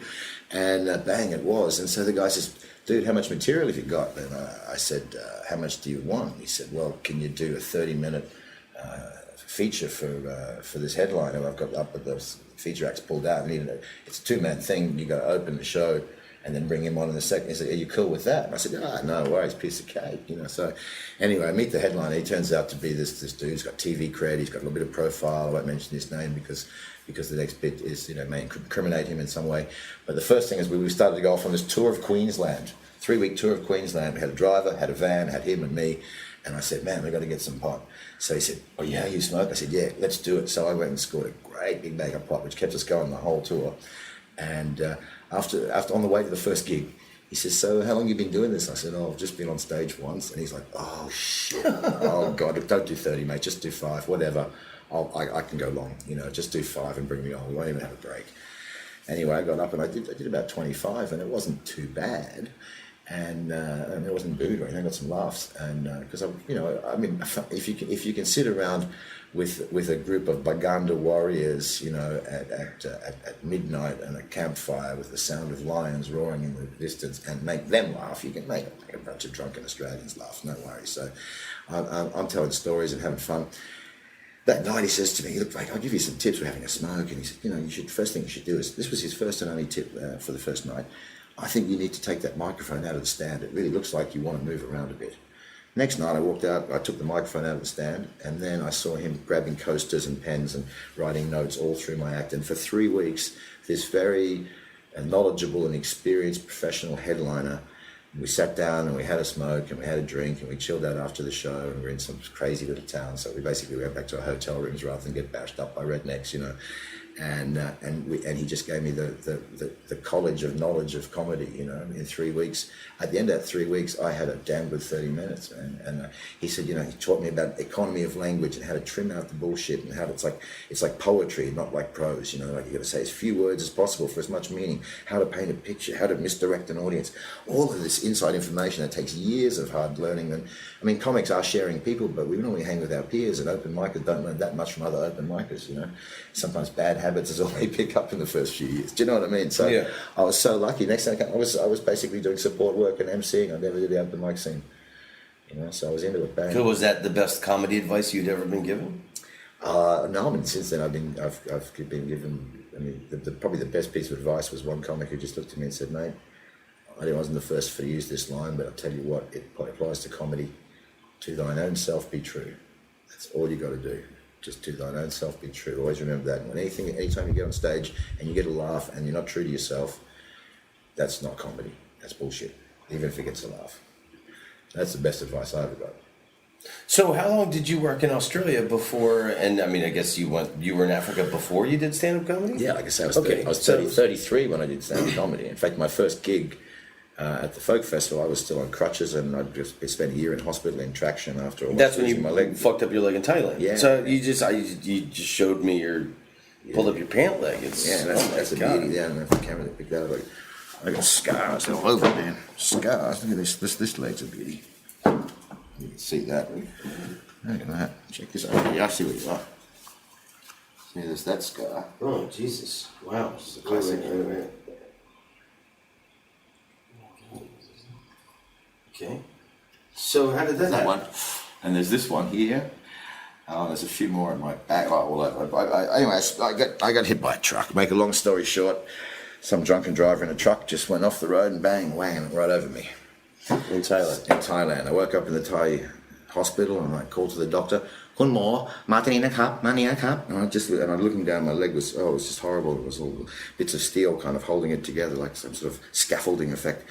Speaker 2: And bang, it was. And so the guy says, "Dude, how much material have you got?" And I said, "How much do you want?" He said, "Well, can you do a 30-minute feature for this headliner I've got up with the feature acts pulled out? It's a 2-man thing. You got to open the show and then bring him on in a second." He said, "Are you cool with that?" And I said, "No worries, piece of cake." So anyway, I meet the headliner. He turns out to be this dude. He's got TV cred. He's got a little bit of profile. I won't mention his name because the next bit is, may incriminate him in some way. But the first thing is we started to go off on this tour of Queensland, 3-week tour of Queensland. We had a driver, had a van, had him and me. And I said, "Man, we've got to get some pot." So he said, "Oh yeah, you smoke?" I said, "Yeah, let's do it." So I went and scored a great big bag of pot, which kept us going the whole tour. And after on the way to the first gig, he says, "So how long have you been doing this?" I said, "Oh, I've just been on stage once." And he's like, "Oh shit, oh God, don't do 30, mate, just do 5, whatever. I can go long, just do 5 and bring me on. We won't even have a break." Anyway, I got up and I did about 25 and it wasn't too bad. And it wasn't booed or anything. I got some laughs, and because if you can sit around with a group of Baganda warriors, at midnight and a campfire with the sound of lions roaring in the distance, and make them laugh, you can make a bunch of drunken Australians laugh. No worries. So I'm telling stories and having fun. That night he says to me, "Look, mate, I'll give you some tips. We're having a smoke," and he said, first thing you should do is, this was his first and only tip for the first night, "I think you need to take that microphone out of the stand. It really looks like you want to move around a bit." Next night I walked out, I took the microphone out of the stand, and then I saw him grabbing coasters and pens and writing notes all through my act. And for 3 weeks, this very knowledgeable and experienced professional headliner, we sat down and we had a smoke and we had a drink and we chilled out after the show, and we were in some crazy little town. So we basically went back to our hotel rooms rather than get bashed up by rednecks, And he just gave me the college of knowledge of comedy, in 3 weeks. At the end of that 3 weeks, I had a damn good 30 minutes, man. And he said, he taught me about economy of language and how to trim out the bullshit and how it's like poetry, not like prose, like you got to say as few words as possible for as much meaning, how to paint a picture, how to misdirect an audience, all of this inside information that takes years of hard learning. And I mean, comics are sharing people, but we normally hang with our peers, and open micers don't learn that much from other open micers, Sometimes bad habits is all they pick up in the first few years. Do you know what I mean? So yeah. I was so lucky. Next thing I was basically doing support work and emceeing. I never did the open mic scene. So I was into it. Bang.
Speaker 1: So was that the best comedy advice you'd ever been given?
Speaker 2: No, I mean, since then I've been given. I mean, probably the best piece of advice was one comic who just looked at me and said, "Mate, I wasn't the first to use this line, but I'll tell you what, it applies to comedy. To thine own self be true. That's all you got to do. Just to thine own self be true." Always remember that. And anytime you get on stage and you get a laugh and you're not true to yourself, that's not comedy. That's bullshit. Even if it gets a laugh. That's the best advice I ever got.
Speaker 1: So how long did you work in Australia before? And I mean, I guess you were in Africa before you did stand-up comedy?
Speaker 2: Yeah, like I say, I was 33 when I did stand-up comedy. In fact, my first gig at the folk festival, I was still on crutches, and I'd just spent a year in hospital in traction after all.
Speaker 1: That's when you fucked up your leg in Thailand.
Speaker 2: Yeah.
Speaker 1: So you just showed me pulled up your pant leg.
Speaker 2: That's a beauty. Yeah, I don't know if the camera picked that up. I got scars all over, man. Scars. Look at this. This leg's a beauty. You can see that. Look at that. Check this out. Yeah, I see what you are. See, there's that scar.
Speaker 1: Oh, Jesus. Wow.
Speaker 2: Wait.
Speaker 1: Okay. So how did that happen?
Speaker 2: One. And there's this one here. There's a few more in my back. Anyway, I got hit by a truck. Make a long story short, some drunken driver in a truck just went off the road and bang, whang, right over me.
Speaker 1: In Thailand?
Speaker 2: In Thailand. I woke up in the Thai hospital and I called to the doctor. Kun mo, ma tani na kap, ma ni na kap. And I looking down, my leg was just horrible. It was all bits of steel kind of holding it together like some sort of scaffolding effect.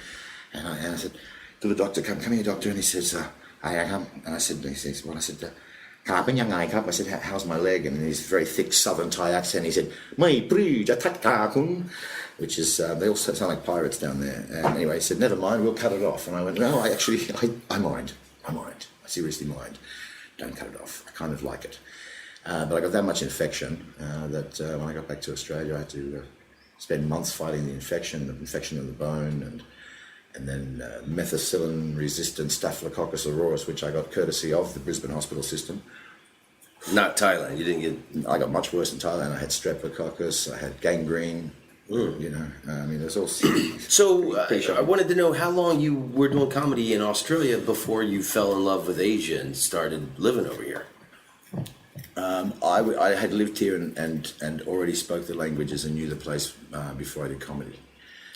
Speaker 2: And I said to the doctor, come here, doctor. And he says, I come. And he says, well, I said, I said, how's my leg? And in his very thick southern Thai accent, he said, Mai pri jatat ka kun, which is, they all sound like pirates down there. And anyway, he said, never mind, we'll cut it off. And I went, no, I mind. I seriously mind. Don't cut it off. I kind of like it. But I got that much infection that when I got back to Australia, I had to spend months fighting the infection of the bone, and then methicillin-resistant Staphylococcus aureus, which I got courtesy of the Brisbane hospital system.
Speaker 1: Not Thailand. You didn't get...
Speaker 2: I got much worse in Thailand. I had streptococcus, I had gangrene. You know, I mean, there's all...
Speaker 1: So I wanted to know how long you were doing comedy in Australia before you fell in love with Asia and started living over here.
Speaker 2: I had lived here and already spoke the languages and knew the place before I did comedy.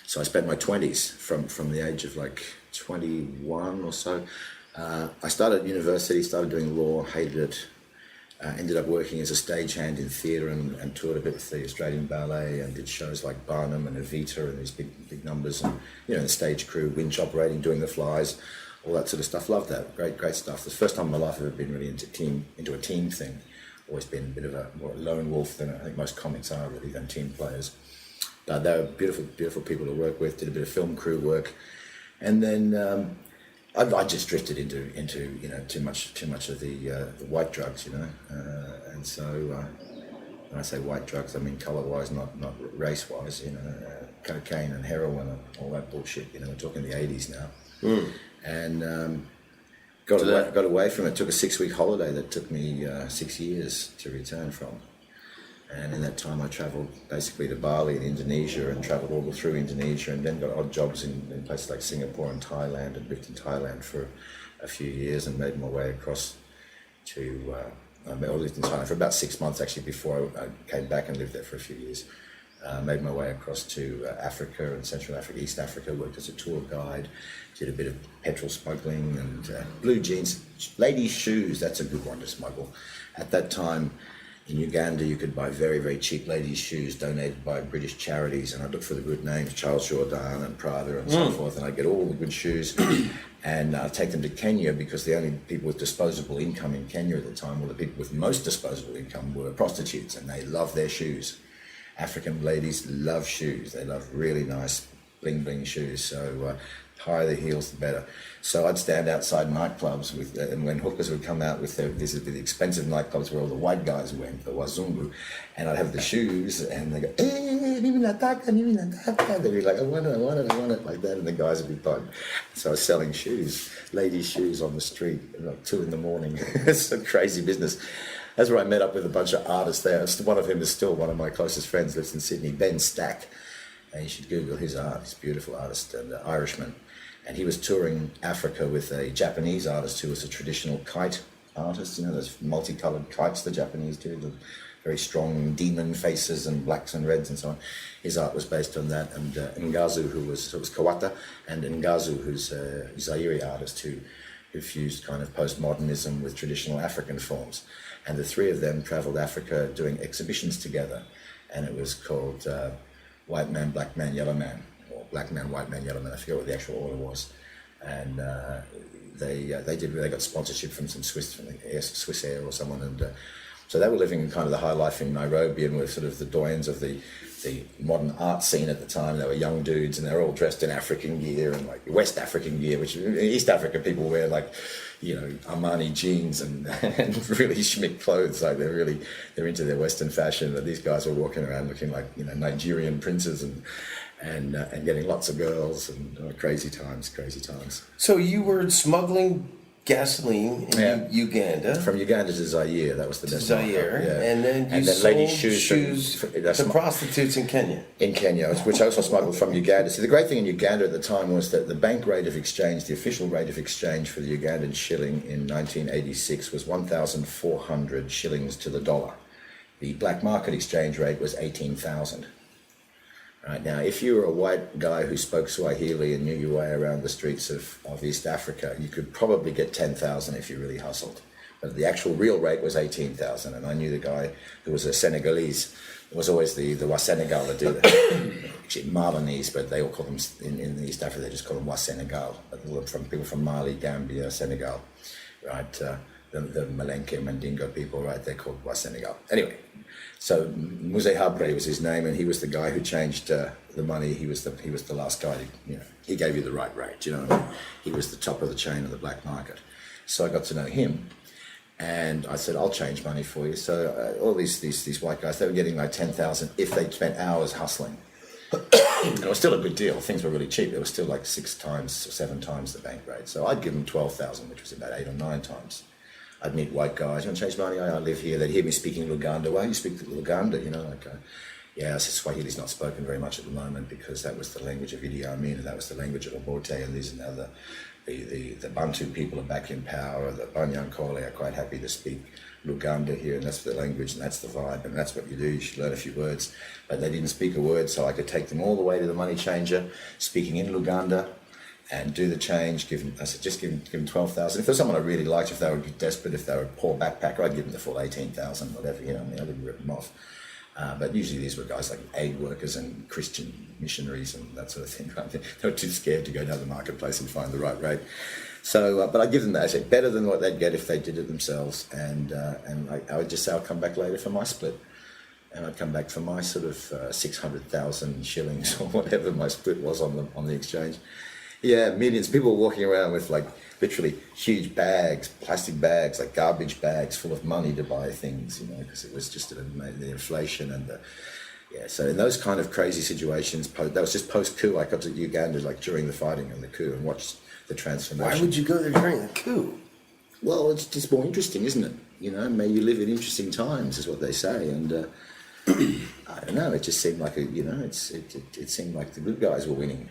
Speaker 2: So I spent my 20s from the age of like 21 or so. I started at university, started doing law, hated it. Ended up working as a stagehand in theatre and toured a bit with the Australian Ballet and did shows like Barnum and Evita and these big numbers, and the stage crew, winch operating, doing the flies, all that sort of stuff. Loved that. Great stuff. The first time in my life I've ever been really into a team thing. Always been a bit of a more lone wolf than I think most comics are, really, than team players. But they were beautiful people to work with. Did a bit of film crew work, and then I just drifted into too much of the white drugs, and so when I say white drugs, I mean colour-wise, not race-wise, cocaine and heroin and all that bullshit. We're talking the 80s now, and got away from it. Took a 6-week holiday that took me 6 years to return from. And in that time I travelled basically to Bali in Indonesia and travelled all through Indonesia, and then got odd jobs in places like Singapore and Thailand, and lived in Thailand for a few years and made my way across to, I lived in Thailand for about 6 months actually before I came back and lived there for a few years. Made my way across to Africa and Central Africa, East Africa, worked as a tour guide, did a bit of petrol smuggling and blue jeans, ladies' shoes, that's a good one to smuggle. At that time, in Uganda, you could buy very, very cheap ladies' shoes donated by British charities, and I'd look for the good names, Charles Jourdan and Prada and so forth, and I'd get all the good shoes, and I'd take them to Kenya, because the only people with disposable income in Kenya at the time, or the people with most disposable income, were prostitutes, and they loved their shoes. African ladies love shoes. They love really nice bling shoes, so higher the heels, the better. So I'd stand outside nightclubs and when hookers would come out with the expensive nightclubs where all the white guys went, the Wazungu, and I'd have the shoes, and they go, hey, they'd be like, I want it, like that, and the guys would be buying. So I was selling shoes, ladies' shoes on the street at like 2 a.m. It's a crazy business. That's where I met up with a bunch of artists there. One of whom is still one of my closest friends, lives in Sydney, Ben Stack. And you should Google his art. He's a beautiful artist and Irishman. And he was touring Africa with a Japanese artist who was a traditional kite artist. Those multicoloured kites the Japanese do, the very strong demon faces and blacks and reds and so on. His art was based on that. And Ngazu, it was Kawata, and Ngazu, who's a Zaire artist who fused kind of postmodernism with traditional African forms. And the three of them travelled Africa doing exhibitions together. And it was called White Man, Black Man, Yellow Man, or Black Man, White Man, Yellow Man. I forget what the actual order was. and they got sponsorship from some Swiss Air or someone, and so they were living in kind of the high life in Nairobi, and were sort of the doyens of the modern art scene at the time. They were young dudes, and they're all dressed in African gear and like West African gear, which in East Africa people wear like, Armani jeans and really schmick clothes. Like they're into their Western fashion. But these guys were walking around looking like Nigerian princes and getting lots of girls, and crazy times.
Speaker 1: So you were smuggling gasoline in Uganda.
Speaker 2: From Uganda to Zaire, that was the best
Speaker 1: Zaire,
Speaker 2: yeah.
Speaker 1: And then you sold ladies' shoes to prostitutes in Kenya.
Speaker 2: In Kenya, which I also smuggled from Uganda. See, the great thing in Uganda at the time was that the bank rate of exchange, the official rate of exchange for the Ugandan shilling in 1986 was 1,400 shillings to the dollar. The black market exchange rate was 18,000. Right, now, if you were a white guy who spoke Swahili and knew your way around the streets of East Africa, you could probably get 10,000 if you really hustled. But the actual real rate was 18,000, and I knew the guy who was a Senegalese. It was always the Senegal that do that. Actually, Malinese, but they all call them, in East Africa, they just call them Senegal. From people from Mali, Gambia, Senegal, right? The Malenke, Mandingo people, right? They're called Senegal. Anyway. So Muse Habre was his name, and he was the guy who changed the money. He was the last guy. He gave you the right rate. You know what I mean? He was the top of the chain of the black market. So I got to know him, and I said, "I'll change money for you." So all these white guys, they were getting like 10,000 if they spent hours hustling. And it was still a good deal. Things were really cheap. It was still like 6 times or 7 times the bank rate. So I'd give them 12,000, which was about 8 or 9 times. I'd meet white guys. You want to change money? I live here. They'd hear me speaking Luganda. Why do you speak Luganda? Yeah, I said Swahili's not spoken very much at the moment because that was the language of Idi Amin, and that was the language of Obote, and these and now the Bantu people are back in power. The Banyankole are quite happy to speak Luganda here, and that's the language, and that's the vibe, and that's what you do. You should learn a few words. But they didn't speak a word, so I could take them all the way to the money changer, speaking in Luganda, and do the change. I said, just give them 12,000. If there's someone I really liked, if they were desperate, if they were a poor backpacker, I'd give them the full 18,000, whatever. I didn't rip them off. But usually these were guys like aid workers and Christian missionaries and that sort of thing. Right? They were too scared to go down the marketplace and find the right rate. So, but I give them that. I said better than what they'd get if they did it themselves. And I would just say I'll come back later for my split. And I'd come back for my sort of 600,000 shillings or whatever my split was on the exchange. Yeah, millions. People were walking around with like literally huge bags, plastic bags, like garbage bags full of money to buy things, because it was just the inflation and so in those kind of crazy situations, that was just post-coup. I got to Uganda like during the fighting and the coup and watched the transformation.
Speaker 1: Why would you go there during the coup?
Speaker 2: Well, it's just more interesting, isn't it? May you live in interesting times is what they say, and I don't know. It just seemed like it seemed like the good guys were winning.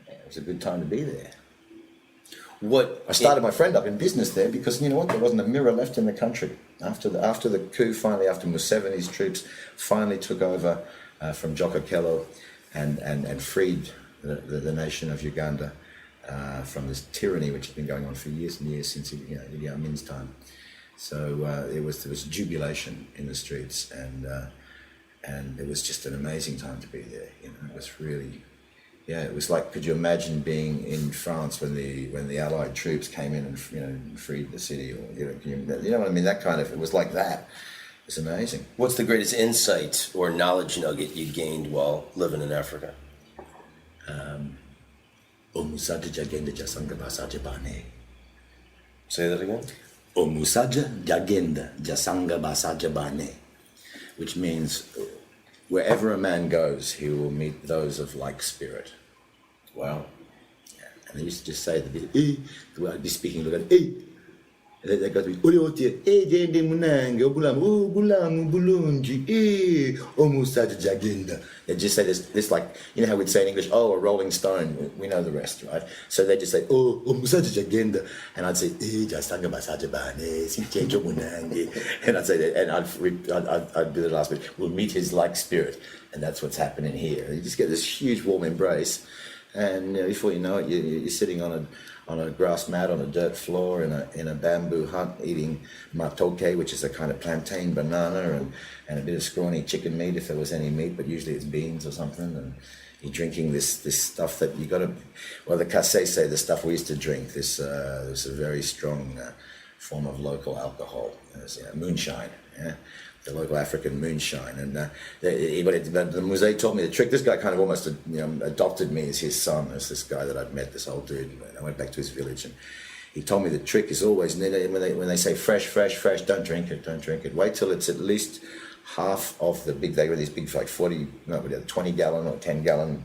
Speaker 2: It was a good time to be there. I started my friend up in business there because you know what? There wasn't a mirror left in the country after the coup. Finally, after Museveni's troops finally took over from Joko Kello and freed the nation of Uganda from this tyranny which had been going on for years and years since Idi Amin's time. So there was jubilation in the streets, and it was just an amazing time to be there. It was really. Yeah, it was like, could you imagine being in France when the Allied troops came in and freed the city, or you know what I mean? That kind of, it was like that. It's amazing.
Speaker 1: What's the greatest insight or knowledge nugget you gained while living in Africa? Say that again.
Speaker 2: Omusaja jagenda jasanga basaja bane, which means wherever a man goes, he will meet those of like spirit.
Speaker 1: Wow.
Speaker 2: Yeah. And they used to just say I'd be speaking, look at and then they go to me, jende munange, bulangu bulunji, omusaja jagenda. They just say this like, how we'd say in English, a rolling stone, we know the rest, right? So they just say, omusaja jagenda, and I'd say, jasanga basaja bane, sinjenjo munange, and I'd say that, and I'd do the last bit, we'll meet his like spirit, and that's what's happening here. You just get this huge warm embrace, And before you know it, you're sitting on a grass mat on a dirt floor in a bamboo hut eating matoke, which is a kind of plantain banana, and a bit of scrawny chicken meat if there was any meat, but usually it's beans or something. And you're drinking this stuff that you got to, well, the Kasei say the stuff we used to drink, this a very strong form of local alcohol, moonshine, the local African moonshine. And the Musée taught me the trick. This guy kind of almost adopted me as his son, as this guy that I'd met, this old dude. And I went back to his village, and he told me the trick is always, when they say fresh, don't drink it. Wait till it's at least half of the big, they were these big, like 20 gallon or 10 gallon,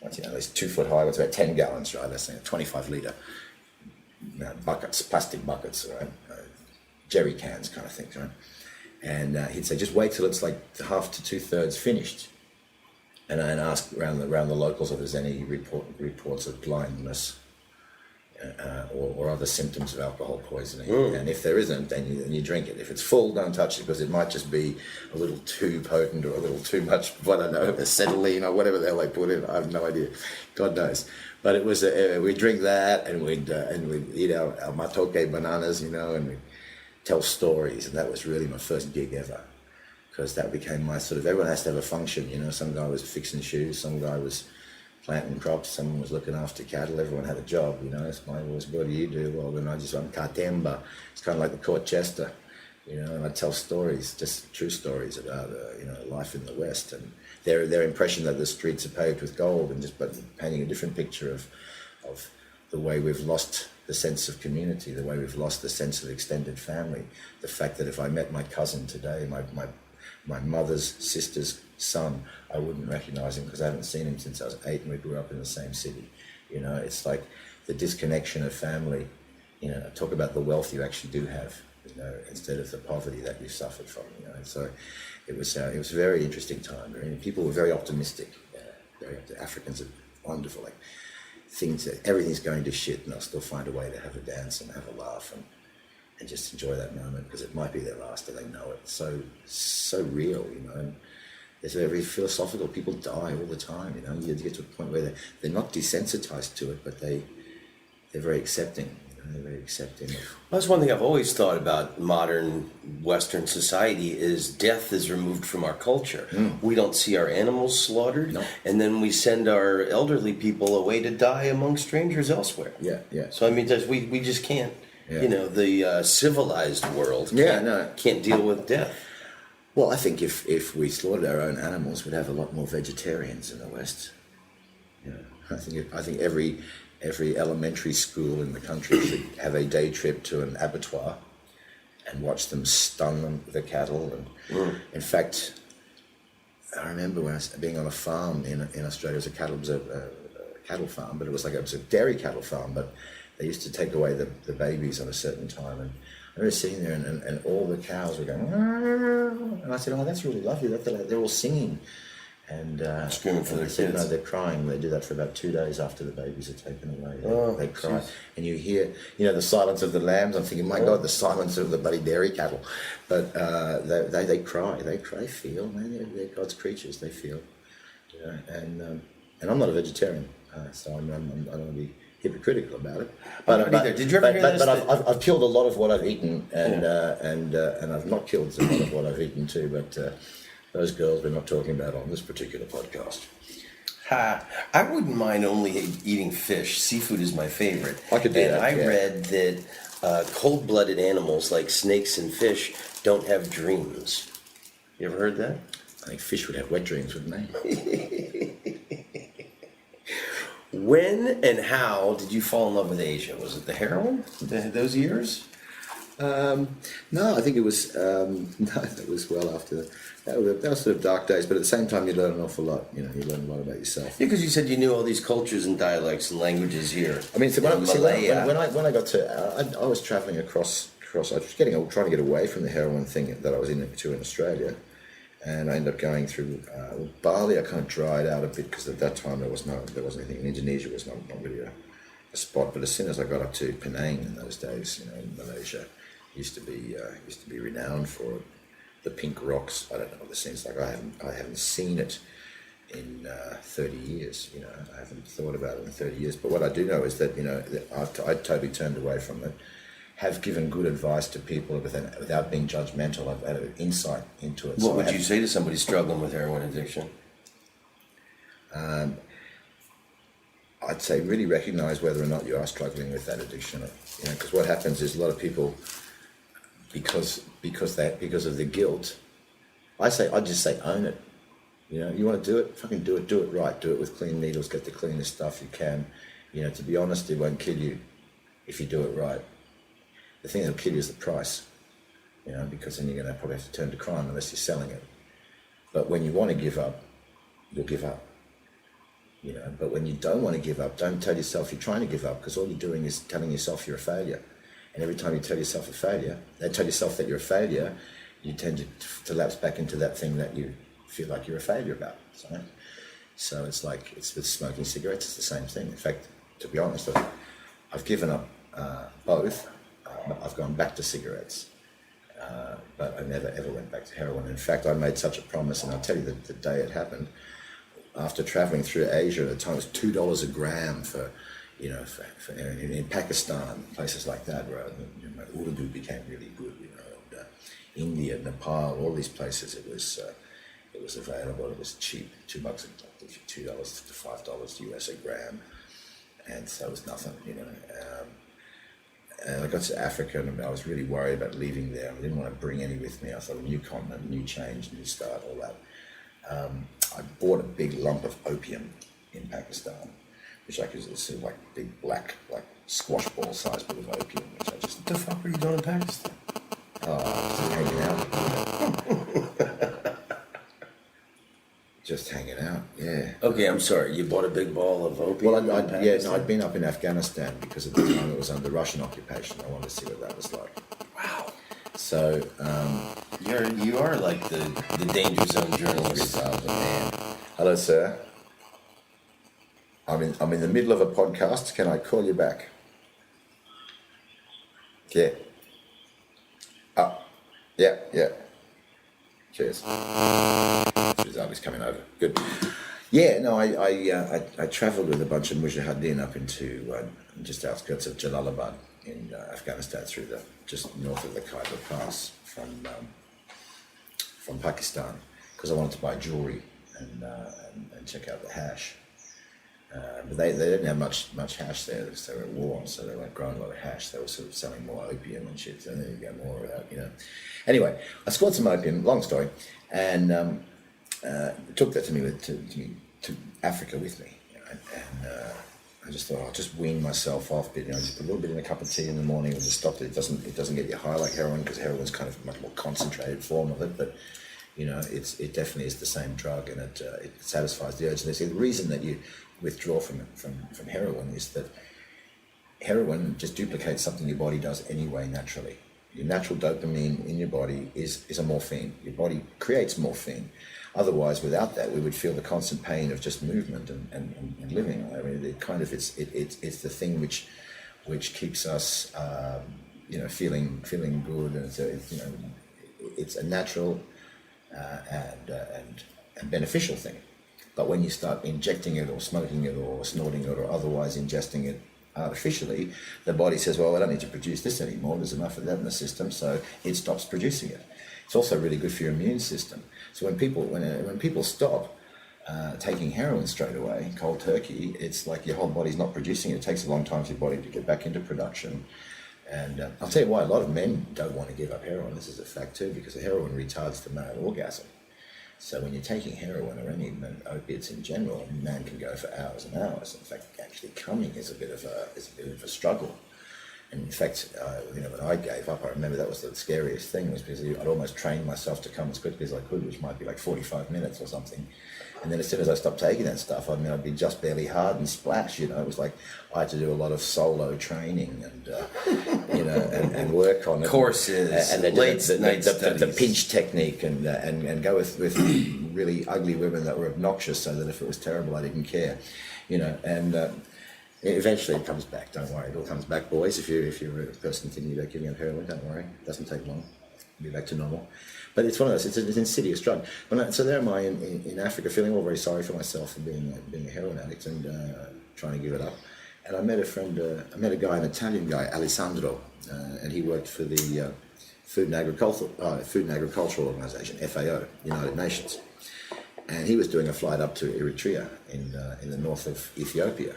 Speaker 2: it's 2 foot high, it's about 10 gallons, right? That's 25 litre buckets, plastic buckets, right? Jerry cans kind of things, right? And he'd say, just wait till it's like half to 2/3 finished. And I'd ask around the locals if there's any reports of blindness or other symptoms of alcohol poisoning. And if there isn't, then you drink it. If it's full, don't touch it, because it might just be a little too potent or a little too much, I don't know, acetylene or whatever the hell they put in. I have no idea. God knows. But it was we'd drink that, and we'd eat our matoke bananas, and we'd tell stories. And that was really my first gig ever, because that became my sort of, everyone has to have a function. Some guy was fixing shoes, some guy was planting crops, someone was looking after cattle, everyone had a job, It's my always, what do you do? Well, then I'm Katemba. It's kind of like the court jester, and I tell stories, just true stories about, life in the West, and their impression that the streets are paved with gold, and just but painting a different picture of the way we've lost the sense of community, the way we've lost the sense of extended family. The fact that if I met my cousin today, my mother's sister's son, I wouldn't recognize him because I haven't seen him since I was 8 and we grew up in the same city. It's like the disconnection of family. Talk about the wealth you actually do have, instead of the poverty that you suffered from. So it was a very interesting time. People were very optimistic. Africans are wonderful. Like everything's going to shit, and they'll still find a way to have a dance and have a laugh and just enjoy that moment, because it might be their last and they know it. So real, And it's very philosophical. People die all the time, You get to a point where they're not desensitized to it, but they're very accepting. They're very accepting.
Speaker 1: Well, that's one thing I've always thought about modern Western society is death is removed from our culture. We don't see our animals slaughtered, and then we send our elderly people away to die among strangers elsewhere.
Speaker 2: Yeah.
Speaker 1: So we just can't. The civilized world can't deal with death.
Speaker 2: Well, I think if we slaughtered our own animals, we'd have a lot more vegetarians in the West. I think every elementary school in the country should have a day trip to an abattoir and watch them stun the cattle. And in fact, I remember when I was being on a farm in Australia. It was a cattle farm, but it was a dairy cattle farm, but they used to take away the babies at a certain time, and I remember sitting there and all the cows were going, and I said, oh, that's really lovely, they're all singing, and
Speaker 1: screaming for their kids.
Speaker 2: No, they're crying. They do that for about 2 days after the babies are taken away. They cry, geez. And you hear, the silence of the lambs. I'm thinking, my God, the silence of the bloody dairy cattle, but they cry, they feel, man, they're God's creatures, they feel, and I'm not a vegetarian, so I don't want to be hypocritical about it. But
Speaker 1: did you ever hear this?
Speaker 2: But I've killed a lot of what I've eaten, and I've not killed a lot of what I've eaten too. But those girls we're not talking about on this particular podcast.
Speaker 1: I wouldn't mind only eating fish. Seafood is my favorite.
Speaker 2: I could do that.
Speaker 1: And I read that cold-blooded animals like snakes and fish don't have dreams. You ever heard that?
Speaker 2: I think fish would have wet dreams, wouldn't they?
Speaker 1: When and how did you fall in love with Asia? Was it the heroin? Those years?
Speaker 2: No, I think it was. It was well after that. Was sort of dark days, but at the same time, you learn an awful lot. You learn a lot about yourself.
Speaker 1: Yeah, because you said you knew all these cultures and dialects and languages here.
Speaker 2: I mean, when I got to, I was travelling across. I was trying to get away from the heroin thing that I was into in Australia. And I ended up going through Bali. I kind of dried out a bit because at that time there wasn't anything. In Indonesia was not really a spot. But as soon as I got up to Penang in those days, in Malaysia, used to be renowned for the pink rocks. I don't know what this seems like. I haven't seen it in 30 years. I haven't thought about it in 30 years. But what I do know is that, I totally turned away from it, have given good advice to people without being judgmental. I've had an insight into it.
Speaker 1: What would you say to somebody struggling with heroin addiction?
Speaker 2: I'd say really recognize whether or not you are struggling with that addiction. Because what happens is a lot of people, because of the guilt, I'd just say own it. You want to do it, fucking do it right. Do it with clean needles, get the cleanest stuff you can. To be honest, it won't kill you if you do it right. The thing that'll kill you is the price, because then you're going to probably have to turn to crime unless you're selling it. But when you want to give up, you'll give up. But when you don't want to give up, don't tell yourself you're trying to give up, because all you're doing is telling yourself you're a failure. And every time you tell yourself that you're a failure, you tend to lapse back into that thing that you feel like you're a failure about. So it's like, it's with smoking cigarettes, it's the same thing. In fact, to be honest, I've given up both. I've gone back to cigarettes, but I never ever went back to heroin. In fact, I made such a promise, and I'll tell you the day it happened. After traveling through Asia at the time, it was $2 a gram for in Pakistan, places like that, where my Urdu became really good. India, Nepal, all these places, it was available. It was cheap, $2, $2 to $5 US a gram, and so it was nothing. And I got to Africa, and I was really worried about leaving there. I didn't want to bring any with me. I thought a new continent, new change, new start, all that. I bought a big lump of opium in Pakistan, which is sort of like big black, like squash ball sized bit of opium, which I just...
Speaker 1: What the fuck are you doing in Pakistan?
Speaker 2: Just hanging out. Just hanging out, yeah.
Speaker 1: Okay, I'm sorry. You bought a big ball of opium?
Speaker 2: Well, I'd been up in Afghanistan because at the time it was under Russian occupation. I wanted to see what that was like.
Speaker 1: Wow.
Speaker 2: So
Speaker 1: you are like the danger zone journalist.
Speaker 2: Man. Hello, sir. I'm in the middle of a podcast. Can I call you back? Yeah. Oh, yeah. Cheers. He's coming over. Good. Yeah, no, I travelled with a bunch of mujahideen up into just outskirts of Jalalabad in Afghanistan, through just north of the Khyber Pass from Pakistan, because I wanted to buy jewelry and check out the hash. But they didn't have much hash there because they were at war, so they weren't growing a lot of hash. They were sort of selling more opium and shit. So then you get more of that, Anyway, I scored some opium. Long story, and took that to Africa with me, and I just thought I'll just wean myself off, but just put a little bit in a cup of tea in the morning and just stop it. It doesn't get you high like heroin, because heroin's kind of a much more concentrated form of it, but it definitely is the same drug, and it satisfies the urge. And they say the reason that you withdraw from heroin is that heroin just duplicates something your body does anyway naturally. Your natural dopamine in your body is a morphine. Your body creates morphine. Otherwise, without that, we would feel the constant pain of just movement and living. I mean, it's the thing which keeps us, feeling good, and it's a natural and beneficial thing. But when you start injecting it or smoking it or snorting it or otherwise ingesting it artificially, the body says, well, I don't need to produce this anymore. There's enough of that in the system, so it stops producing it. It's also really good for your immune system. So when people stop taking heroin straight away, cold turkey, it's like your whole body's not producing it. It takes a long time for your body to get back into production. And I'll tell you why, a lot of men don't want to give up heroin. This is a fact too, because the heroin retards the male orgasm. So when you're taking heroin or any opiates in general, a man can go for hours and hours. In fact, actually coming is a bit of a struggle. And in fact, when I gave up, I remember that was the scariest thing, was because I'd almost trained myself to come as quickly as I could, which might be like 45 minutes or something. And then as soon as I stopped taking that stuff, I'd be just barely hard and splash. It was like I had to do a lot of solo training and work on it.
Speaker 1: Courses,
Speaker 2: and the pinch technique, and go with really ugly women that were obnoxious, so that if it was terrible, I didn't care. Eventually it comes back, don't worry. It all comes back, boys. If you're a person thinking about giving up heroin, don't worry. It doesn't take long. You'll be back to normal. But it's one of those. It's an insidious drug. So there am I in Africa, feeling all very sorry for myself for being a heroin addict and trying to give it up. And I met a guy, an Italian guy, Alessandro, and he worked for the Food and Agricultural Organization, FAO, United Nations. And he was doing a flight up to Eritrea in the north of Ethiopia,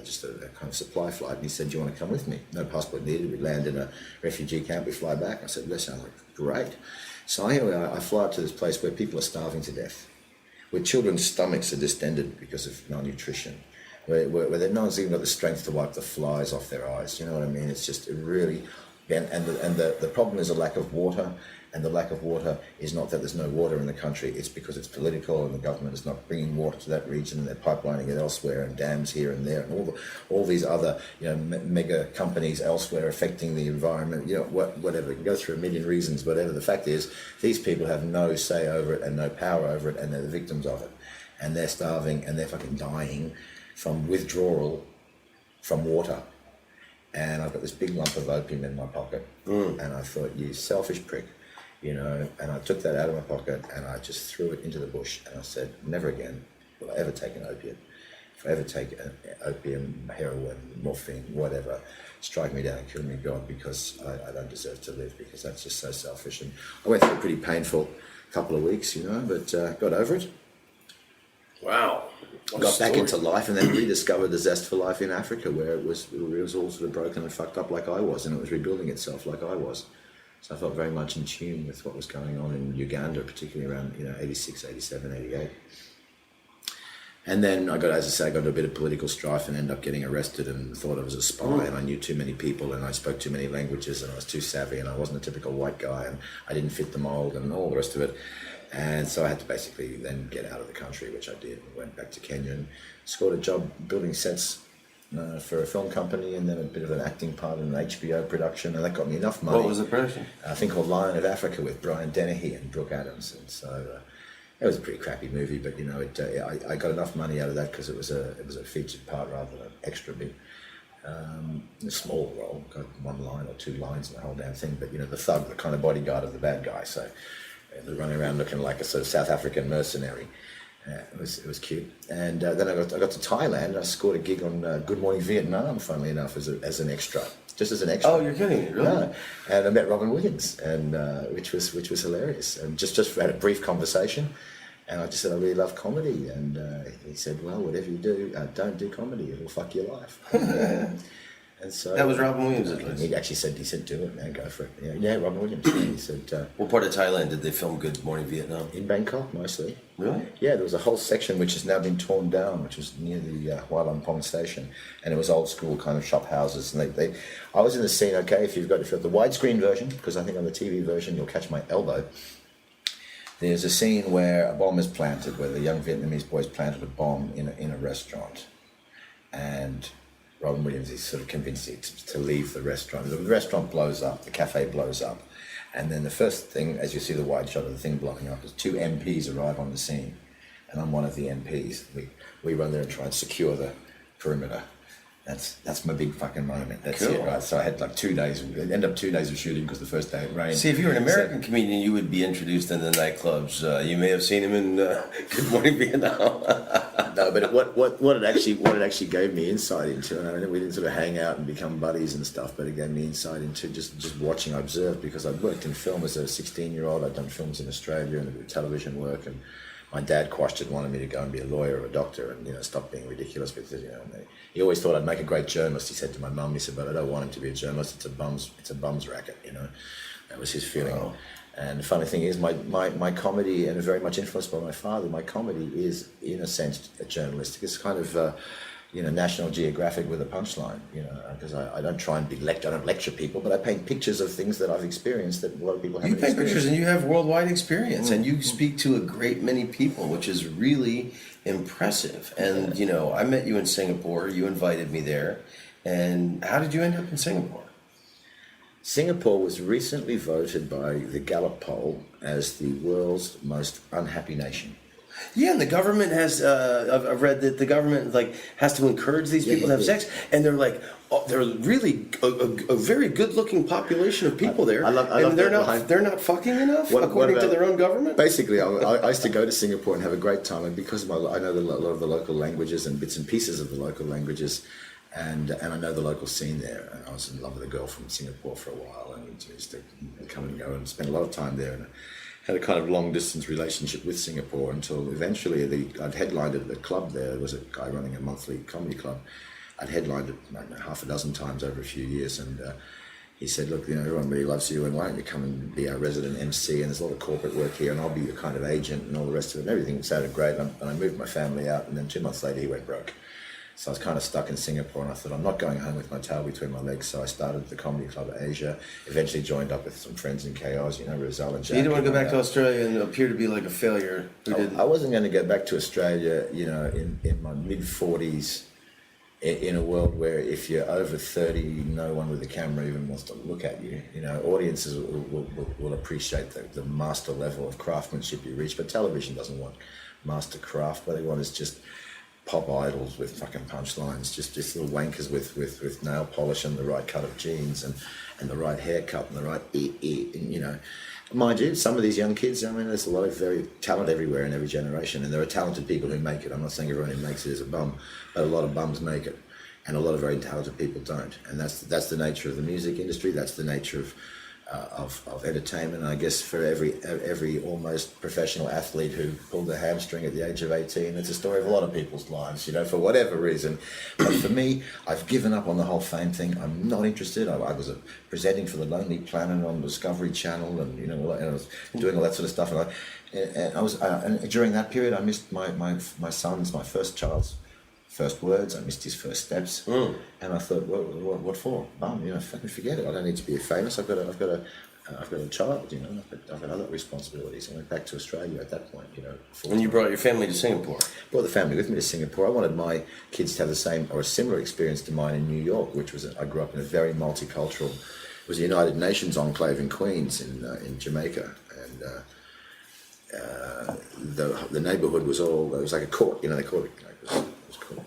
Speaker 2: just a kind of supply flight. And he said, "Do you want to come with me?" No passport needed. We land in a refugee camp. We fly back. I said, "That sounds like great." So anyway, I fly up to this place where people are starving to death, where children's stomachs are distended because of malnutrition, where no one's even got the strength to wipe the flies off their eyes. You know what I mean? It's just really, and the problem is a lack of water. And the lack of water is not that there's no water in the country, it's because it's political and the government is not bringing water to that region and they're pipelining it elsewhere and dams here and there and all these other mega companies elsewhere affecting the environment, whatever. It can go through a million reasons, whatever. The fact is, these people have no say over it and no power over it and they're the victims of it. And they're starving and they're fucking dying from withdrawal from water. And I've got this big lump of opium in my pocket and I thought, you selfish prick. And I took that out of my pocket and I just threw it into the bush and I said, never again will I ever take an opiate. If I ever take an opium, heroin, morphine, whatever, strike me down and kill me, God, because I don't deserve to live, because that's just so selfish. And I went through a pretty painful couple of weeks, but got over it.
Speaker 1: Wow.
Speaker 2: Got back into life and then rediscovered the zest for life in Africa, where it was all sort of broken and fucked up like I was, and it was rebuilding itself like I was. So I felt very much in tune with what was going on in Uganda, particularly around 86, 87, 88. And then I got into a bit of political strife and ended up getting arrested and thought I was a spy and I knew too many people and I spoke too many languages and I was too savvy and I wasn't a typical white guy and I didn't fit the mold and all the rest of it. And so I had to basically then get out of the country, which I did. Went back to Kenya and scored a job building sets for a film company, and then a bit of an acting part in an HBO production, and that got me enough money.
Speaker 1: What was the production?
Speaker 2: A thing called Lion of Africa with Brian Dennehy and Brooke Adams, and so it was a pretty crappy movie, but I got enough money out of that because it was a featured part rather than an extra bit. A small role, got one line or two lines in the whole damn thing, but the thug, the kind of bodyguard of the bad guy, so they're running around looking like a sort of South African mercenary. It was cute. And then I got to Thailand. I scored a gig on Good Morning Vietnam, funnily enough, as an extra, just as an extra.
Speaker 1: Oh, you're kidding me, really?
Speaker 2: Yeah. And I met Robin Williams, and which was hilarious. And just had a brief conversation, and I just said I really love comedy, and he said, well, whatever you do, don't do comedy; it'll fuck your life. And so
Speaker 1: that was Robin Williams, at least.
Speaker 2: He actually said, do it, man, go for it. Yeah, Robin Williams. He said,
Speaker 1: what part of Thailand did they film Good Morning Vietnam?
Speaker 2: In Bangkok, mostly.
Speaker 1: Really?
Speaker 2: Yeah, there was a whole section which has now been torn down, which was near the Hua Lamphong station, and it was old school kind of shop houses. And I was in the scene. Okay, if you've got the widescreen version, because I think on the TV version you'll catch my elbow. There's a scene where a bomb is planted, where the young Vietnamese boys planted a bomb in a restaurant, and Robin Williams is sort of convinced to leave the restaurant. The restaurant blows up, the cafe blows up, and then the first thing, as you see the wide shot of the thing blowing up, is two MPs arrive on the scene, and I'm one of the MPs. We run there and try and secure the perimeter. That's my big fucking moment. That's cool. It, right? So I had like 2 days. It ended up 2 days of shooting because the first day it rained.
Speaker 1: See, if you were an American comedian, you would be introduced in the nightclubs. You may have seen him in Good Morning Vietnam.
Speaker 2: No, but what it actually gave me insight into, and I mean, we didn't sort of hang out and become buddies and stuff, but it gave me insight into just watching. I observed, because I'd worked in film as a 16-year-old. I'd done films in Australia and a bit of television work, and my dad quashed it, wanted me to go and be a lawyer or a doctor and stop being ridiculous with it. He always thought I'd make a great journalist. He said to my mum, he said, but I don't want him to be a journalist. It's a bum's racket. That was his feeling. Wow. And the funny thing is, my comedy, and very much influenced by my father, my comedy is in a sense journalistic. It's kind of National Geographic with a punchline. Because I don't try and I don't lecture people, but I paint pictures of things that I've experienced that a lot of people haven't experienced. You paint
Speaker 1: pictures and you have worldwide experience, and you speak to a great many people, which is really impressive. And I met you in Singapore. You invited me there. And how did you end up in Singapore?
Speaker 2: Singapore was recently voted by the Gallup poll as the world's most unhappy nation.
Speaker 1: Yeah, and the government has. I've read that the government has to encourage these people to have sex, and they're they're really a very good-looking population of people there.
Speaker 2: I love
Speaker 1: they're not fucking enough according to their own government.
Speaker 2: Basically, I used to go to Singapore and have a great time, and because I know a lot of the local languages and bits and pieces of the local languages. And I know the local scene there. And I was in love with a girl from Singapore for a while, and used to come and go and spend a lot of time there. And I had a kind of long distance relationship with Singapore until eventually I'd headlined at a club there. There was a guy running a monthly comedy club. I'd headlined it half a dozen times over a few years, and he said, "Look, everyone really loves you, and why don't you come and be our resident MC? And there's a lot of corporate work here, and I'll be your kind of agent and all the rest of it." And everything sounded great. And I moved my family out, and then 2 months later he went broke. So I was kind of stuck in Singapore, and I thought, I'm not going home with my tail between my legs. So I started the Comedy Club Asia, eventually joined up with some friends in KOs, Rizal and Jack.
Speaker 1: You didn't want to go back to Australia and appear to be like a failure.
Speaker 2: I wasn't going to go back to Australia, in my mid-40s, in a world where if you're over 30, no one with a camera even wants to look at you. Audiences will appreciate the master level of craftsmanship you reach, but television doesn't want master craft. What they want is just pop idols with fucking punchlines, just little wankers with nail polish and the right cut of jeans and the right haircut and the right and, mind you, some of these young kids, there's a lot of very talent everywhere in every generation, and there are talented people who make it. I'm not saying everyone who makes it is a bum, but a lot of bums make it, and a lot of very talented people don't, and that's the nature of the music industry. That's the nature of entertainment. And I guess for every almost professional athlete who pulled a hamstring at the age of 18, it's a story of a lot of people's lives, for whatever reason. But for me, I've given up on the whole fame thing. I'm not interested. I was presenting for the Lonely Planet on Discovery Channel, and I was doing all that sort of stuff. And I was during that period, I missed my first child's first words. I missed his first steps, and I thought, well, what for? Bum, fucking forget it. I don't need to be famous. I've got a child. I've got other responsibilities. I went back to Australia at that point.
Speaker 1: And you brought your family to Singapore.
Speaker 2: Brought the family with me to Singapore. I wanted my kids to have the same or a similar experience to mine in New York, which was I grew up in a very multicultural. It was a United Nations enclave in Queens in Jamaica, and the neighborhood was all. It was like a court. They called it. It was called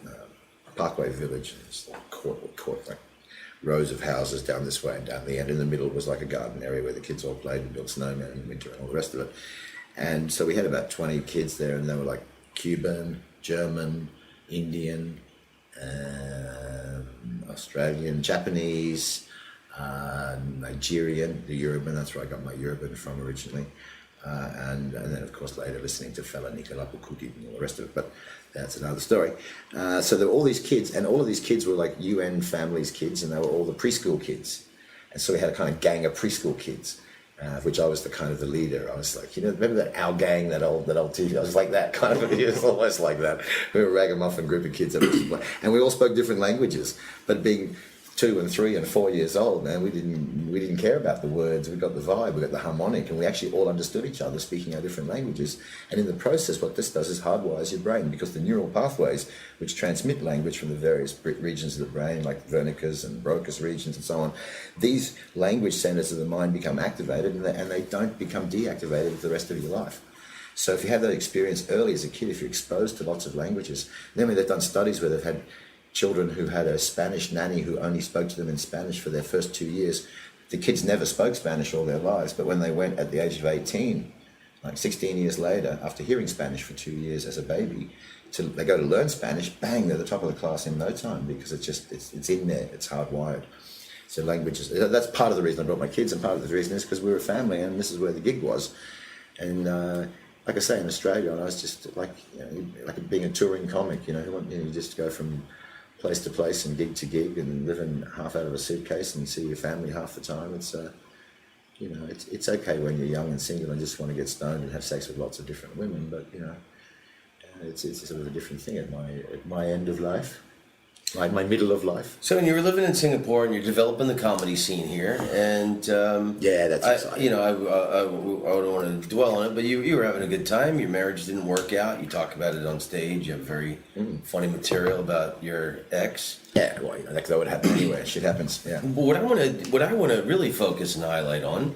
Speaker 2: Parkway Village. It's like court, like rows of houses down this way and down the end. In the middle was like a garden area where the kids all played and built snowmen in winter and all the rest of it. And so we had about 20 kids there, and they were like Cuban, German, Indian, Australian, Japanese, Nigerian, the Yoruban. That's where I got my Yoruban from originally. And then, of course, later listening to Fela Nikolapu Kuti and all the rest of it, but that's another story. So there were all these kids, and all of these kids were like UN families' kids, and they were all the preschool kids. And so we had a kind of gang of preschool kids, of which I was the kind of the leader. I was like, remember that Our Gang, that old TV? I was like that kind of, it was almost like that. We were a ragamuffin group of kids, and we all spoke different languages, but being 2 and 3 and 4 years old, man, we didn't care about the words. We got the vibe, we got the harmonic, and we actually all understood each other speaking our different languages. And in the process, what this does is hardwires your brain, because the neural pathways which transmit language from the various regions of the brain, like Wernicke's and Broca's regions and so on, these language centers of the mind become activated, and they don't become deactivated for the rest of your life. So if you have that experience early as a kid, if you're exposed to lots of languages, then they've done studies where they've had children who had a Spanish nanny who only spoke to them in Spanish for their first 2 years. The kids never spoke Spanish all their lives, but when they went at the age of 18, like 16 years later, after hearing Spanish for 2 years as a baby, they go to learn Spanish, bang, they're the top of the class in no time, because it's in there, it's hardwired. So languages, that's part of the reason I brought my kids, and part of the reason is because we were a family, and this is where the gig was. And like I say, in Australia, I was just like being a touring comic, you just go from place to place and gig to gig, and living half out of a suitcase and see your family half the time. It's it's okay when you're young and single and just want to get stoned and have sex with lots of different women, but it's sort of a different thing at my end of life, like my middle of life.
Speaker 1: So when you were living in Singapore and you're developing the comedy scene here, and
Speaker 2: that's exciting.
Speaker 1: I don't want to dwell on it, but you were having a good time. Your marriage didn't work out. You talk about it on stage. You have very funny material about your ex.
Speaker 2: Yeah, well, that would happen anywhere. Shit happens. Yeah.
Speaker 1: But what I want to really focus and highlight on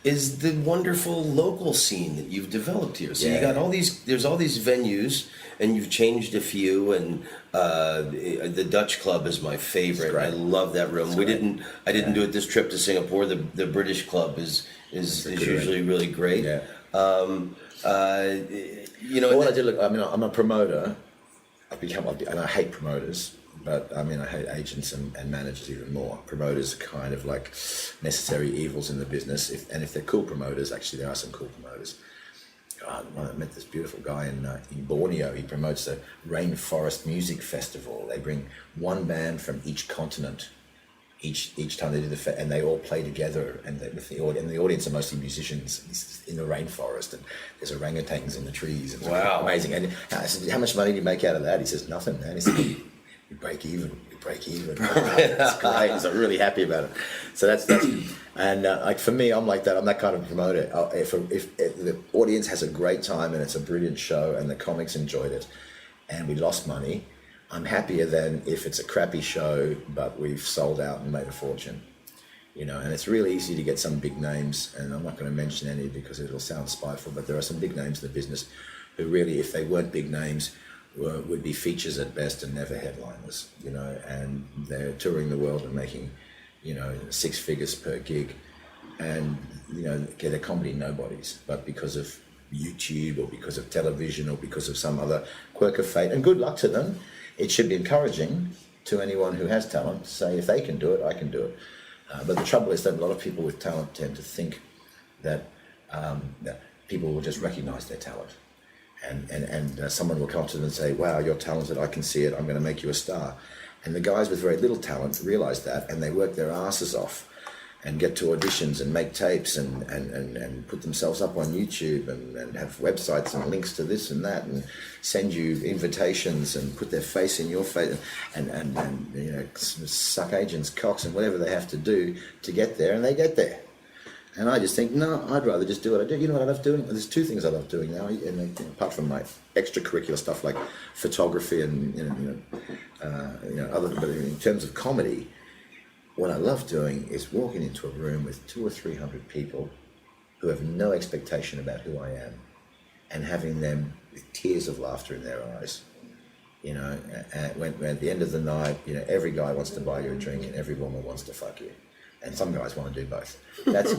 Speaker 1: is the wonderful local scene that you've developed here. So you got there's all these venues, and you've changed a few. And the Dutch Club is my favorite. I love that room. I didn't do it this trip to Singapore. The British Club is usually really great.
Speaker 2: Yeah.
Speaker 1: What
Speaker 2: I did, look, I mean, I'm a promoter. And I hate promoters, but I mean, I hate agents and managers even more. Promoters are kind of like necessary evils in the business. If they're cool promoters, actually there are some cool promoters. I met this beautiful guy in Borneo. He promotes the Rainforest Music Festival. They bring one band from each continent each time they do and they all play together, and the audience are mostly musicians in the rainforest, and there's orangutans in the trees. And
Speaker 1: wow,
Speaker 2: amazing! And I said, "How much money do you make out of that?" He says, "Nothing, man." He said, "You break even. You break even." That's great. He's really happy about it. So that's and like for me, I'm like that. I'm that kind of promoter. If the audience has a great time and it's a brilliant show and the comics enjoyed it, and we lost money, I'm happier than if it's a crappy show, but we've sold out and made a fortune, and it's really easy to get some big names, and I'm not going to mention any because it'll sound spiteful, but there are some big names in the business who really, if they weren't big names, would be features at best and never headliners, and they're touring the world and making, 6 figures per gig, and, they're comedy nobodies, but because of YouTube or because of television or because of some other quirk of fate, and good luck to them. It should be encouraging to anyone who has talent to say, if they can do it, I can do it. But the trouble is that a lot of people with talent tend to think that people will just recognize their talent. And someone will come up to them and say, wow, you're talented, I can see it, I'm going to make you a star. And the guys with very little talent realize that, and they work their asses off and get to auditions and make tapes and put themselves up on YouTube and have websites and links to this and that and send you invitations and put their face in your face and suck agents' cocks and whatever they have to do to get there, and they get there. And I just think, no, I'd rather just do what I do. You know what I love doing? There's 2 things I love doing now, and apart from my extracurricular stuff like photography and other. But in terms of comedy, what I love doing is walking into a room with 200 or 300 people who have no expectation about who I am, and having them with tears of laughter in their eyes. When at the end of the night, every guy wants to buy you a drink and every woman wants to fuck you, and some guys want to do both. That's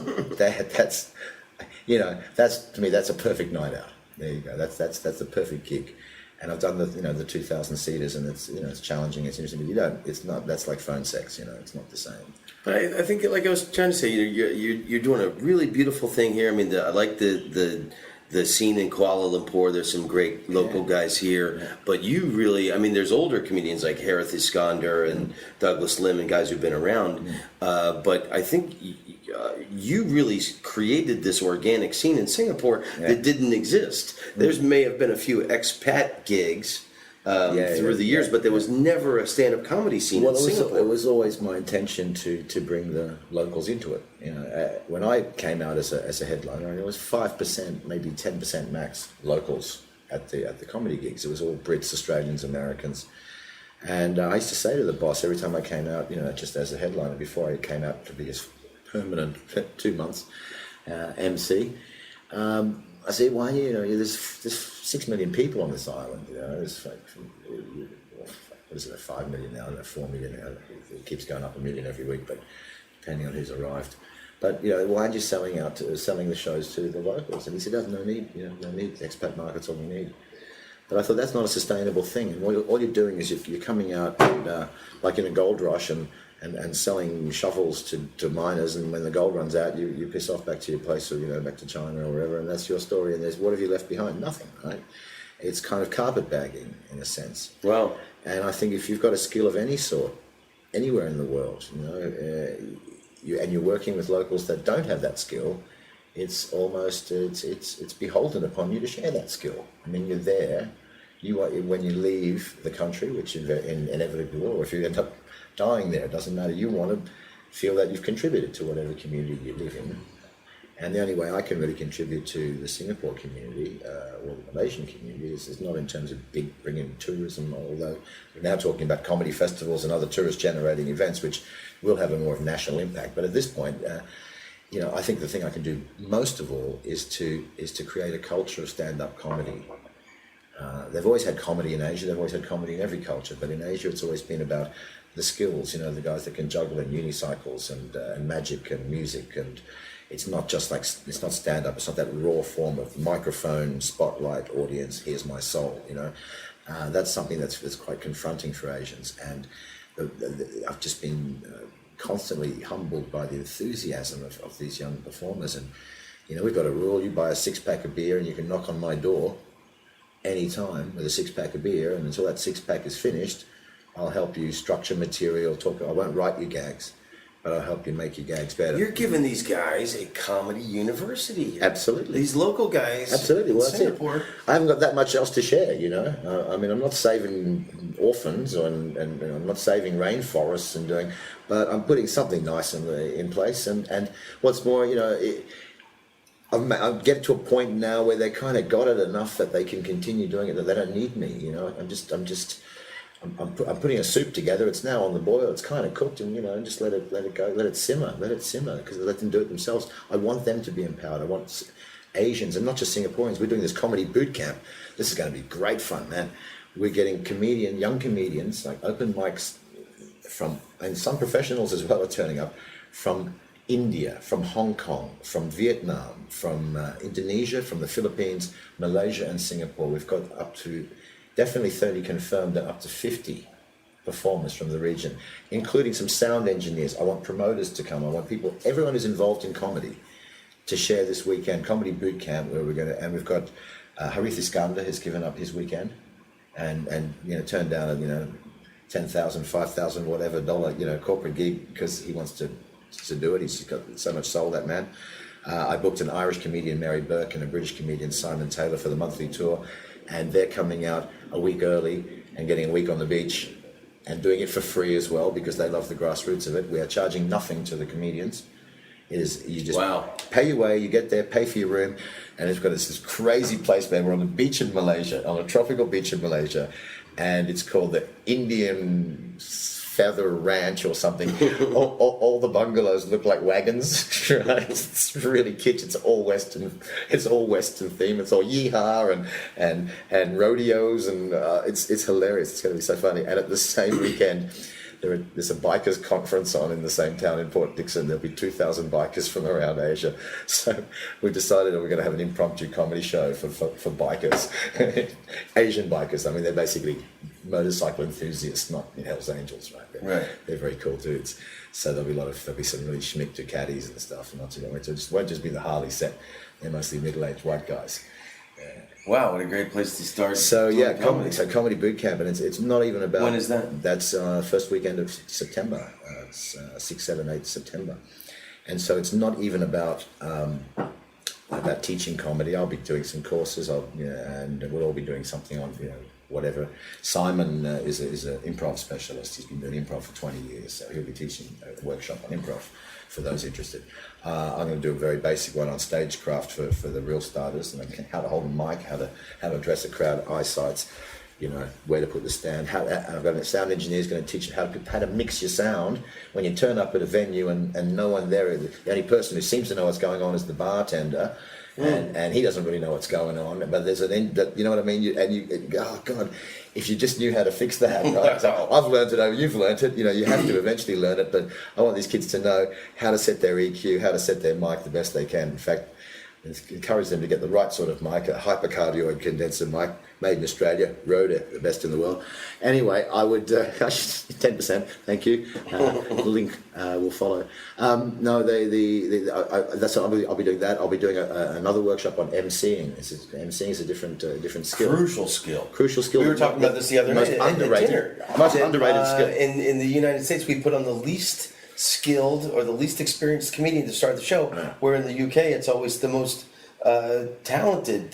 Speaker 2: to me, that's a perfect night out. There you go. That's the perfect gig. And I've done the 2,000 seaters, and it's challenging. It's interesting, but that's like phone sex. It's not the same.
Speaker 1: But I think, like I was trying to say, you're doing a really beautiful thing here. I mean, I like the scene in Kuala Lumpur. There's some great local guys here, but you really, I mean, there's older comedians like Harith Iskander and Douglas Lim and guys who've been around. But I think you really created this organic scene in Singapore that didn't exist. There may have been a few expat gigs through the years, but there was never a stand-up comedy scene in Singapore.
Speaker 2: It was always my intention to bring the locals into it. When I came out as a headliner, it was 5%, maybe 10% max locals at the comedy gigs. It was all Brits, Australians, Americans. And I used to say to the boss every time I came out, just as a headliner, before I came out to be a permanent 2 months MC, I said, why, there's 6 million people on this island, there's like, what is it, 5 million now, 4 million now, it keeps going up 1 million every week, but depending on who's arrived. But, why aren't you selling the shows to the locals? And he said, no need, no need, expat market's all we need. But I thought that's not a sustainable thing. And all you're doing is you're coming out and, like in a gold rush and selling shovels to miners, and when the gold runs out, you piss off back to your place, or back to China or wherever, and that's your story. And what have you left behind? Nothing, right? It's kind of carpetbagging in a sense.
Speaker 1: Wow.
Speaker 2: And I think if you've got a skill of any sort, anywhere in the world, and you're working with locals that don't have that skill, it's almost it's beholden upon you to share that skill. I mean, you're there. When you leave the country, which inevitably will, or if you end up dying there, it doesn't matter. You want to feel that you've contributed to whatever community you live in, And the only way I can really contribute to the Singapore community or the Malaysian community is not in terms of bringing tourism, although we're now talking about comedy festivals and other tourist-generating events, which will have a more national impact. But at this point, I think the thing I can do most of all is to create a culture of stand-up comedy. They've always had comedy in Asia. They've always had comedy in every culture, but in Asia, it's always been about the skills. The guys that can juggle in unicycles and magic and music, and it's not just like, it's not stand-up. It's not that raw form of microphone, spotlight, audience. Here's my soul. That's something that's quite confronting for Asians, and I've just been constantly humbled by the enthusiasm of these young performers. And we've got a rule: you buy a 6-pack of beer, and you can knock on my door anytime with a 6-pack of beer, and until that 6-pack is finished, I'll help you structure material, I won't write you gags, but I'll help you make your gags better.
Speaker 1: You're giving these guys a comedy university.
Speaker 2: Absolutely.
Speaker 1: These local guys.
Speaker 2: Absolutely. Well,
Speaker 1: in Singapore.
Speaker 2: I haven't got that much else to share, I'm not saving orphans and I'm not saving rainforests but I'm putting something nice in place. And what's more, I'm getting to a point now where they kind of got it enough that they can continue doing it, that they don't need me. I'm putting a soup together. It's now on the boil. It's kind of cooked, and just let it go, let it simmer, because let them do it themselves. I want them to be empowered. I want Asians, and not just Singaporeans. We're doing this comedy boot camp. This is going to be great fun, man. We're getting young comedians, like open mics and some professionals as well are turning up from India, from Hong Kong, from Vietnam, from Indonesia, from the Philippines, Malaysia and Singapore. We've got up to definitely 30 confirmed and up to 50 performers from the region, including some sound engineers. I want promoters to come. I want everyone who's involved in comedy to share this weekend, comedy boot camp, where and we've got Harith Iskander has given up his weekend and turned down a, $10,000, $5,000, whatever dollar, corporate gig because he wants to do it. He's got so much soul, that man. I booked an Irish comedian, Mary Burke, and a British comedian, Simon Taylor, for the monthly tour, and they're coming out a week early and getting a week on the beach and doing it for free as well because they love the grassroots of it. We are charging nothing to the comedians. You just pay your way, you get there, pay for your room, and it's got this crazy place, man. We're on the beach in Malaysia, on a tropical beach in Malaysia, and it's called the Indian Feather Ranch or something. all the bungalows look like wagons. Right? It's really kitsch. It's all Western. It's all Western theme. It's all yeehaw and rodeos, and it's hilarious. It's going to be so funny. And at the same weekend, there's a bikers conference on in the same town in Port Dickson. There'll be 2,000 bikers from around Asia. So we decided that we're going to have an impromptu comedy show for bikers, Asian bikers. I mean, they're basically motorcycle enthusiasts, not Hells Angels, right? They're very cool dudes. So there'll be some really schmick Ducatis and stuff. And it won't just be the Harley set. They're mostly middle-aged white guys.
Speaker 1: Wow, what a great place to start.
Speaker 2: So comedy boot camp, and it's not even about.
Speaker 1: When is that?
Speaker 2: That's first weekend of September. It's 6, 7, 8 September, and so it's not even about teaching comedy. I'll be doing some courses, and we'll all be doing something on whatever. Simon is an improv specialist. He's been doing improv for 20 years, so he'll be teaching a workshop on improv for those interested. I'm going to do a very basic one on stagecraft for the real starters, and how to hold a mic, how to address a crowd, eyesights, where to put the stand. I've got a sound engineer who's going to teach you how to mix your sound when you turn up at a venue and no one there. The only person who seems to know what's going on is the bartender. And he doesn't really know what's going on, but there's an end that, you know what I mean? Oh God, if you just knew how to fix that, right? So I've learned it, you've learned it, you have to eventually learn it, but I want these kids to know how to set their EQ, how to set their mic the best they can. In fact, encourage them to get the right sort of mic, a hypercardioid condenser mic, made in Australia, Rode, the best in the world. Anyway, I would 10%, thank you. The link will follow. That's what I'll be doing. That I'll be doing another workshop on MCing. MCing is a different skill.
Speaker 1: Crucial skill. We were talking about this the other night at dinner.
Speaker 2: Most underrated skill.
Speaker 1: In the United States, we put on the least skilled or the least experienced comedian to start the show, where in the UK it's always the most talented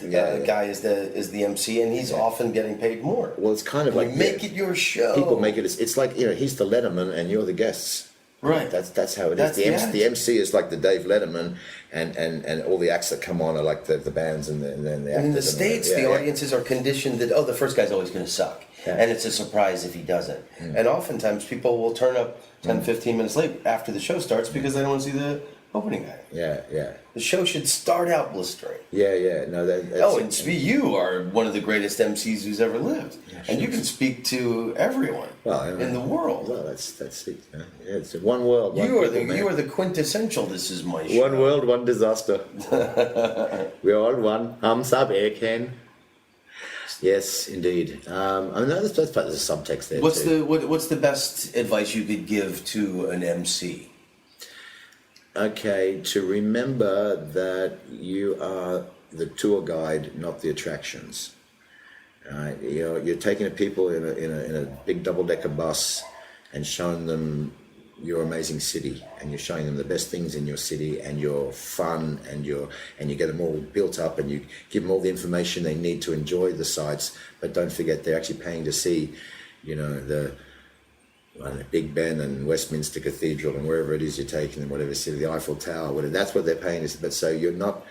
Speaker 1: guy is the MC, and he's often getting paid more.
Speaker 2: Well, it's kind of like
Speaker 1: make it your show.
Speaker 2: People make it. It's like he's the Letterman and you're the guests.
Speaker 1: Right.
Speaker 2: That's how it
Speaker 1: That's
Speaker 2: is.
Speaker 1: the
Speaker 2: The MC is like the Dave Letterman, and all the acts that come on are like the bands and then the actors.
Speaker 1: And in the States, the audiences are conditioned that, the first guy's always going to suck.
Speaker 2: Yeah.
Speaker 1: And it's a surprise if he doesn't. And oftentimes people will turn up 10, 15 minutes late after the show starts because they don't want to see the opening guy.
Speaker 2: Yeah.
Speaker 1: The show should start out blistering.
Speaker 2: Yeah. No,
Speaker 1: And you are one of the greatest MCs who's ever lived. And you can speak to everyone in the world.
Speaker 2: Well, that's it. Yeah, it's one world.
Speaker 1: You are the quintessential. This is my show.
Speaker 2: One world, one disaster. We're all one. Hum sab ek hain. Yes, indeed. There's a subtext there.
Speaker 1: What's the best advice you could give to an MC?
Speaker 2: Okay, to remember that you are the tour guide, not the attractions. You're taking people in a big double-decker bus and showing them your amazing city, and you're showing them the best things in your city, and your fun, and you get them all built up, and you give them all the information they need to enjoy the sights. But don't forget, they're actually paying to see, the Big Ben and Westminster Cathedral and wherever it is you're taking them, whatever city, the Eiffel Tower, whatever. That's what they're paying us. But so you're not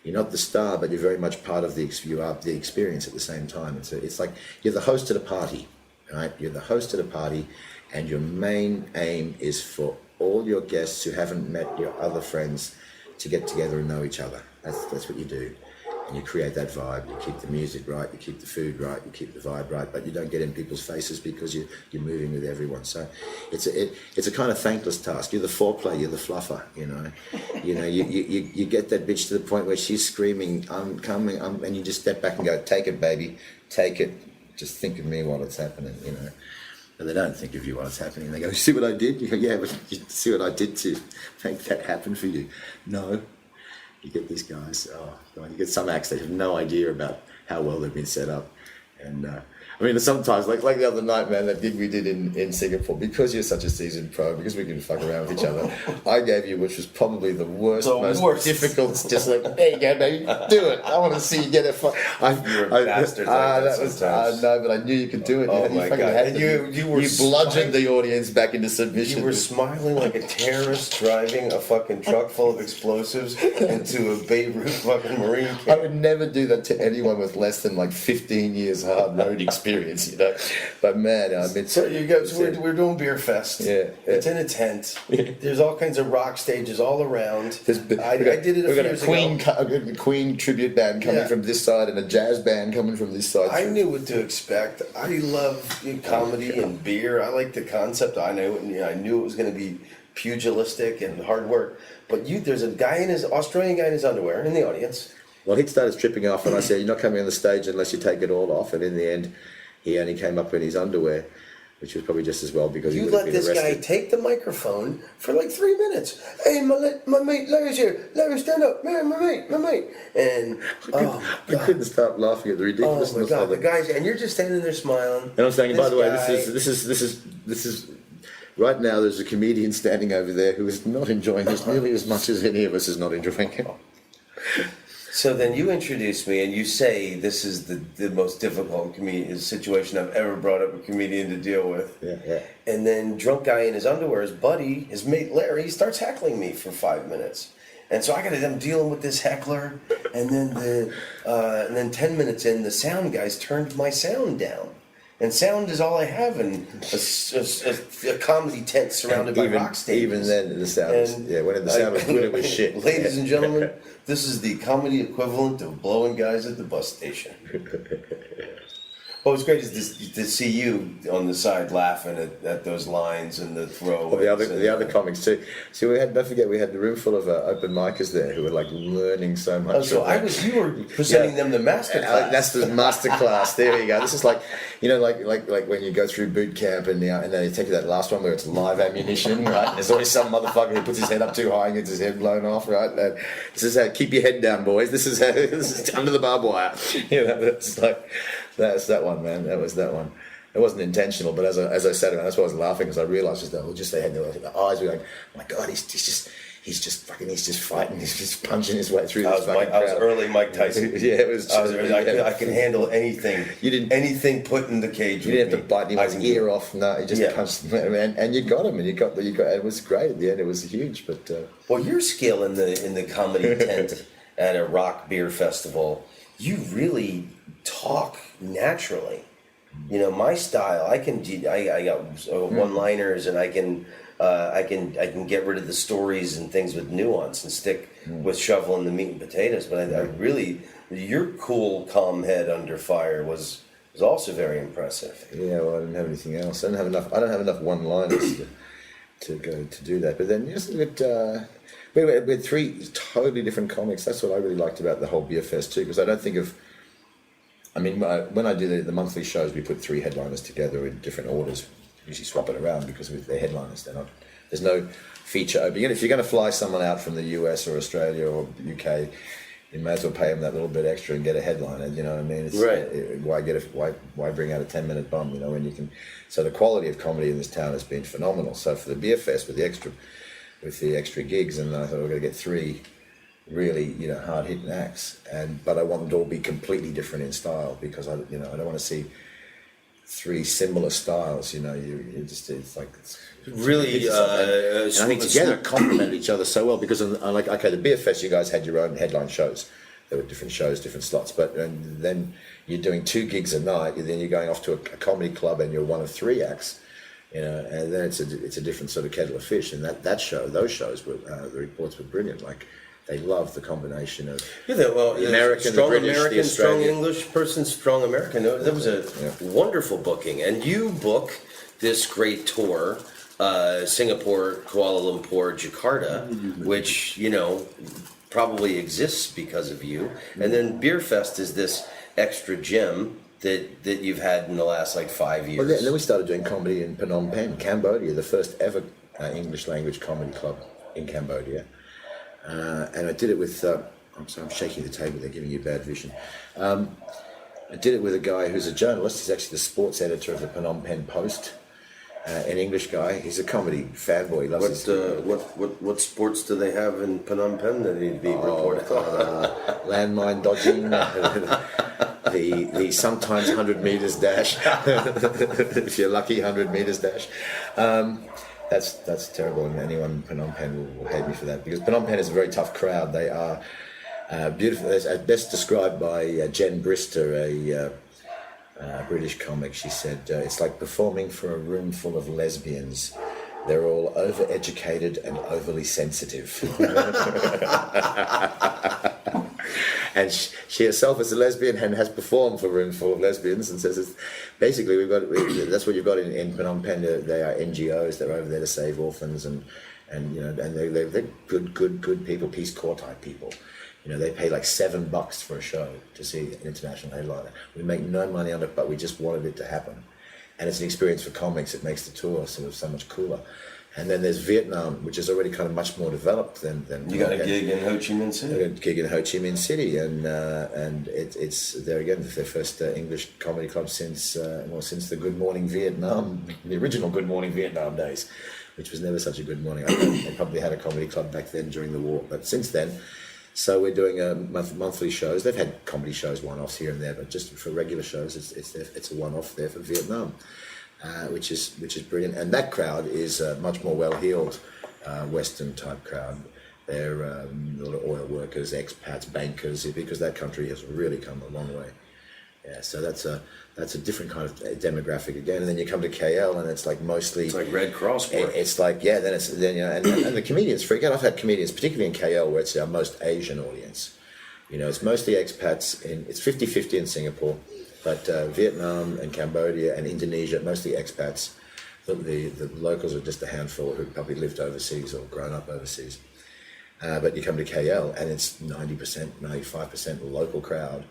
Speaker 2: the star, but you're very much part of the experience at the same time. It's like you're the host of the party, right? You're the host of the party, and your main aim is for all your guests who haven't met your other friends to get together and know each other. That's what you do. And you create that vibe. You keep the music right, you keep the food right, you keep the vibe right, but you don't get in people's faces because you're moving with everyone. So it's a kind of thankless task. You're the foreplay, you're the fluffer. You get that bitch to the point where she's screaming, "I'm coming," and you just step back and go, "Take it, baby, take it. Just think of me while it's happening." And they don't think of you while it's happening. They go, "You see what I did?" You go, "Yeah, but you see what I did to make that happen for you?" No. You get these guys, you get some acts that have no idea about how well they've been set up. And sometimes, like the other night, man, that gig we did in Singapore, because you're such a seasoned pro, because we can fuck around with each other, I gave you, which was probably the worst, most difficult, just like, there you go, baby, do it. I want to see you get it.
Speaker 1: You're a bastard
Speaker 2: no, but I knew you could do it.
Speaker 1: Oh my God. And you
Speaker 2: bludgeoned the audience back into submission.
Speaker 1: You were smiling like a terrorist driving a fucking truck full of explosives into a Beirut fucking Marine camp.
Speaker 2: I would never do that to anyone with less than 15 years hard road experience. But man,
Speaker 1: so you guys, we're doing Beer Fest.
Speaker 2: Yeah.
Speaker 1: It's in a tent. There's all kinds of rock stages all around. I did it a few years ago.
Speaker 2: We've got a Queen tribute band coming from this side and a jazz band coming from this side.
Speaker 1: I knew what to expect. I love comedy and beer. I like the concept. I knew it was going to be pugilistic and hard work. But there's a Australian guy in his underwear in the audience.
Speaker 2: Well, he'd started stripping off, and I said, "You're not coming on the stage unless you take it all off." And in the end, he only came up in his underwear, which was probably just as well because he would have been arrested.
Speaker 1: You let this guy take the microphone for 3 minutes. "Hey, my mate Larry's here. Larry, stand up. Man, my mate. And
Speaker 2: I couldn't stop laughing at the ridiculousness of it.
Speaker 1: The guys, and you're just standing there smiling.
Speaker 2: And I'm saying, by the way, this is. Right now, there's a comedian standing over there who is not enjoying this nearly as much as any of us is not enjoying it.
Speaker 1: So then you introduce me and you say this is the most difficult situation I've ever brought up a comedian to deal with.
Speaker 2: Yeah.
Speaker 1: And then drunk guy in his underwear, his buddy, his mate Larry, starts heckling me for 5 minutes. And so I'm dealing with this heckler, and then 10 minutes in, the sound guys turned my sound down. And sound is all I have in a comedy tent surrounded by rock stages.
Speaker 2: Even then, the sound was good, it was shit.
Speaker 1: Ladies and gentlemen, this is the comedy equivalent of blowing guys at the bus station. What was great is to see you on the side laughing at those lines and the throw.
Speaker 2: Well, the other comics too. See, don't forget we had the room full of open micers there who were learning so much.
Speaker 1: You were presenting them the master class.
Speaker 2: That's the master class. There you go. This is like when you go through boot camp and then they take you that last one where it's live ammunition, right? And there's always some motherfucker who puts his head up too high and gets his head blown off, right? And this is how keep your head down, boys. This is under the barbed wire. That's that one, man. That was that one. It wasn't intentional, but as I sat around, that's why I was laughing because I realised they had their eyes were going, "Oh my God, he's he's just fighting, he's just punching his way through
Speaker 1: I
Speaker 2: this fucking crowd.
Speaker 1: was early Mike Tyson.
Speaker 2: Yeah, it was.
Speaker 1: I can handle anything. Anything put in the cage.
Speaker 2: You didn't have to bite anyone's ear off. No, he just punched him, and you got him, and you got. It was great at the end. It was huge, but.
Speaker 1: Well, your skill in the comedy tent at a rock beer festival, you really talk naturally. You know, my style, I got one-liners, and I can get rid of the stories and things with nuance and stick with shoveling the meat and potatoes. But I really, your cool, calm head under fire was also very impressive.
Speaker 2: Yeah, well, I didn't have anything else. I don't have enough one-liners to do that. But then just we had three totally different comics. That's what I really liked about the whole Beer Fest too, because I don't think of. I mean, when I do the monthly shows, we put three headliners together in different orders. We usually swap it around because they're headliners. There's no feature opening. If you're going to fly someone out from the US or Australia or UK, you may as well pay them that little bit extra and get a headliner. You know what I mean? It's,
Speaker 1: right.
Speaker 2: Why bring out a 10-minute bum? You know, when you can. So the quality of comedy in this town has been phenomenal. So for the Beer Fest with the extra gigs, and I thought we're going to get three really, hard hitting acts, but I want them to all be completely different in style, because I don't want to see three similar styles. It's
Speaker 1: really.
Speaker 2: And I think together complement each other so well, because the Beer Fest, you guys had your own headline shows. There were different shows, different slots, and then you're doing 2 gigs a night, and then you're going off to a comedy club, and you're one of 3 acts. And then it's a different sort of kettle of fish. And those shows were the reports were brilliant. Like, they loved the combination of the American,
Speaker 1: strong
Speaker 2: the British,
Speaker 1: American,
Speaker 2: the
Speaker 1: strong
Speaker 2: Australian.
Speaker 1: English person, strong American. That was a wonderful booking. And you book this great tour, Singapore, Kuala Lumpur, Jakarta, which, probably exists because of you. And then Beer Fest is this extra gem that you've had in the last 5 years.
Speaker 2: Well, then we started doing comedy in Phnom Penh, Cambodia, the first ever English language comedy club in Cambodia. And I did it with, I'm shaking the table, they're giving you bad vision. I did it with a guy who's a journalist. He's actually the sports editor of the Phnom Penh Post, an English guy. He's a comedy fanboy. He loves
Speaker 1: what sports do they have in Phnom Penh that he'd be reporting on?
Speaker 2: Landmine dodging, the sometimes 100 meters dash, if you're lucky, 100 meters dash. That's terrible, and anyone in Phnom Penh will hate me for that, because Phnom Penh is a very tough crowd. They are beautiful. As best described by Jen Brister, a British comic. She said, it's like performing for a room full of lesbians. They're all overeducated and overly sensitive. And she herself is a lesbian and has performed for a room full of lesbians, and says, basically, that's what you've got in Phnom Penh. They are NGOs. They're over there to save orphans, and they're good people, Peace Corps type people. They pay $7 for a show to see an international headliner. We make no money on it, but we just wanted it to happen. And it's an experience for comics. It makes the tour sort of so much cooler. And then there's Vietnam, which is already kind of much more developed than
Speaker 1: you got a gig in Ho Chi Minh City.
Speaker 2: I got a gig in Ho Chi Minh City, and it's there again. It's their first English comedy club since the Good Morning Vietnam, the original Good Morning Vietnam days, which was never such a good morning. They probably had a comedy club back then during the war, but since then. So we're doing monthly shows. They've had comedy shows, one-offs here and there, but just for regular shows, it's a one-off there for Vietnam, which is brilliant. And that crowd is a much more well-heeled Western type crowd. They're a lot of oil workers, expats, bankers, because that country has really come a long way. Yeah, so that's a different kind of demographic again. And then you come to KL, and it's mostly...
Speaker 1: It's like Red Cross work.
Speaker 2: It's and the comedians freak out. I've had comedians, particularly in KL, where it's our most Asian audience. It's mostly expats. It's 50-50 in Singapore, but Vietnam and Cambodia and Indonesia, mostly expats. The locals are just a handful who probably lived overseas or grown up overseas. But you come to KL, and it's 90%, 95% local crowd.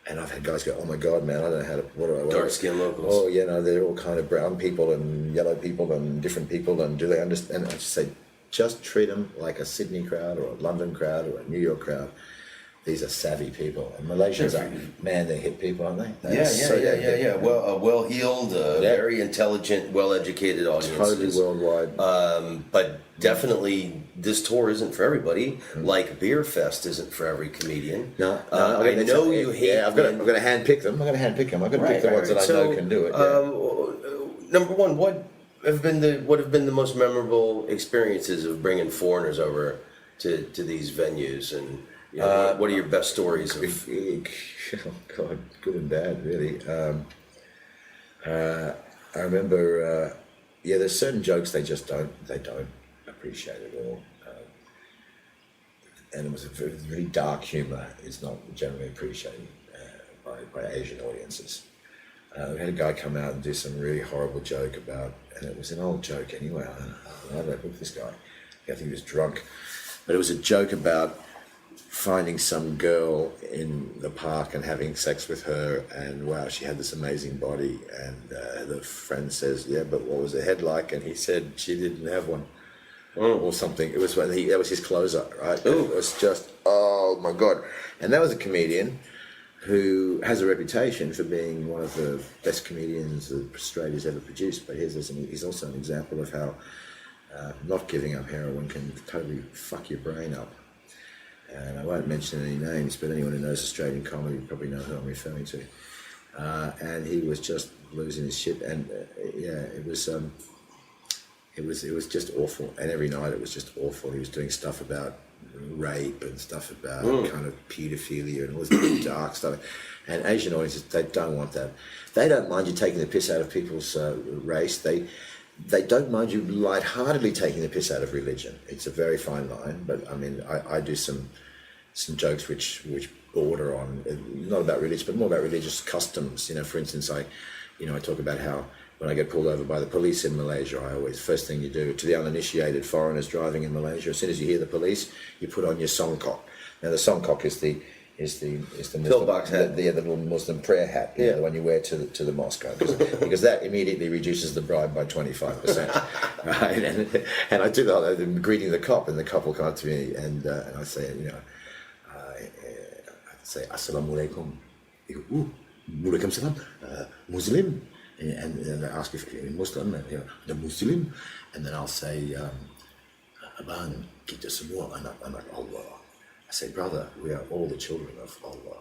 Speaker 2: And I've had guys go, oh my God, man, I don't know how to... What do I...
Speaker 1: Dark-skinned locals.
Speaker 2: Oh, they're all kind of brown people and yellow people and different people, and do they understand? And I just say, just treat them like a Sydney crowd or a London crowd or a New York crowd. these are savvy people. And Malaysians are, man, they're hip people, aren't they?
Speaker 1: Yeah. Well-heeled, very intelligent, well-educated audiences.
Speaker 2: Totally worldwide.
Speaker 1: But definitely, this tour isn't for everybody. Like Beer Fest isn't for every comedian.
Speaker 2: No,
Speaker 1: I know you hate.
Speaker 2: Yeah, I've got to handpick them. I've got to handpick them. I've got to pick the ones that I know can do it.
Speaker 1: Number one, what have been the most memorable experiences of bringing foreigners over to these venues, and what are your best stories?
Speaker 2: Oh God, good and bad, really. I remember, there's certain jokes they don't appreciate at all, and it was a really dark humour. It's not generally appreciated by Asian audiences. We had a guy come out and do some really horrible joke about, and it was an old joke anyway. I don't know this guy. I think he was drunk, but it was a joke about finding some girl in the park and having sex with her, and wow, she had this amazing body, and the friend says, yeah, but what was her head like? And he said she didn't have one, or something. It was when that was his closer, right? It was just, oh my God. And that was a comedian who has a reputation for being one of the best comedians that Australia's ever produced, but he's also an example of how not giving up heroin can totally fuck your brain up. And I won't mention any names, but anyone who knows Australian comedy probably know who I'm referring to. And he was just losing his shit, and it was just awful. And every night it was just awful. He was doing stuff about rape and stuff about kind of paedophilia and all this dark stuff. And Asian audiences, they don't want that. They don't mind you taking the piss out of people's race. They don't mind you lightheartedly taking the piss out of religion. It's a very fine line, but I mean, I do some jokes which border on, not about religion, but more about religious customs. For instance, I talk about how when I get pulled over by the police in Malaysia, first thing you do, to the uninitiated foreigners driving in Malaysia, as soon as you hear the police, you put on your songkok. Now the songkok is the Muslim
Speaker 1: pillbox hat,
Speaker 2: the little Muslim prayer hat, the one you wear to the mosque, because that immediately reduces the bribe by 25%. Right, and I do that. I'm greeting the cop, and the cop will come up to me, and I say, I say Assalamu alaikum. He goes, Walaikum salam, Muslim. And I ask if you're Muslim, and the Muslim, and then I'll say, Abang, kita semua anak Allah. I say, brother, we are all the children of Allah.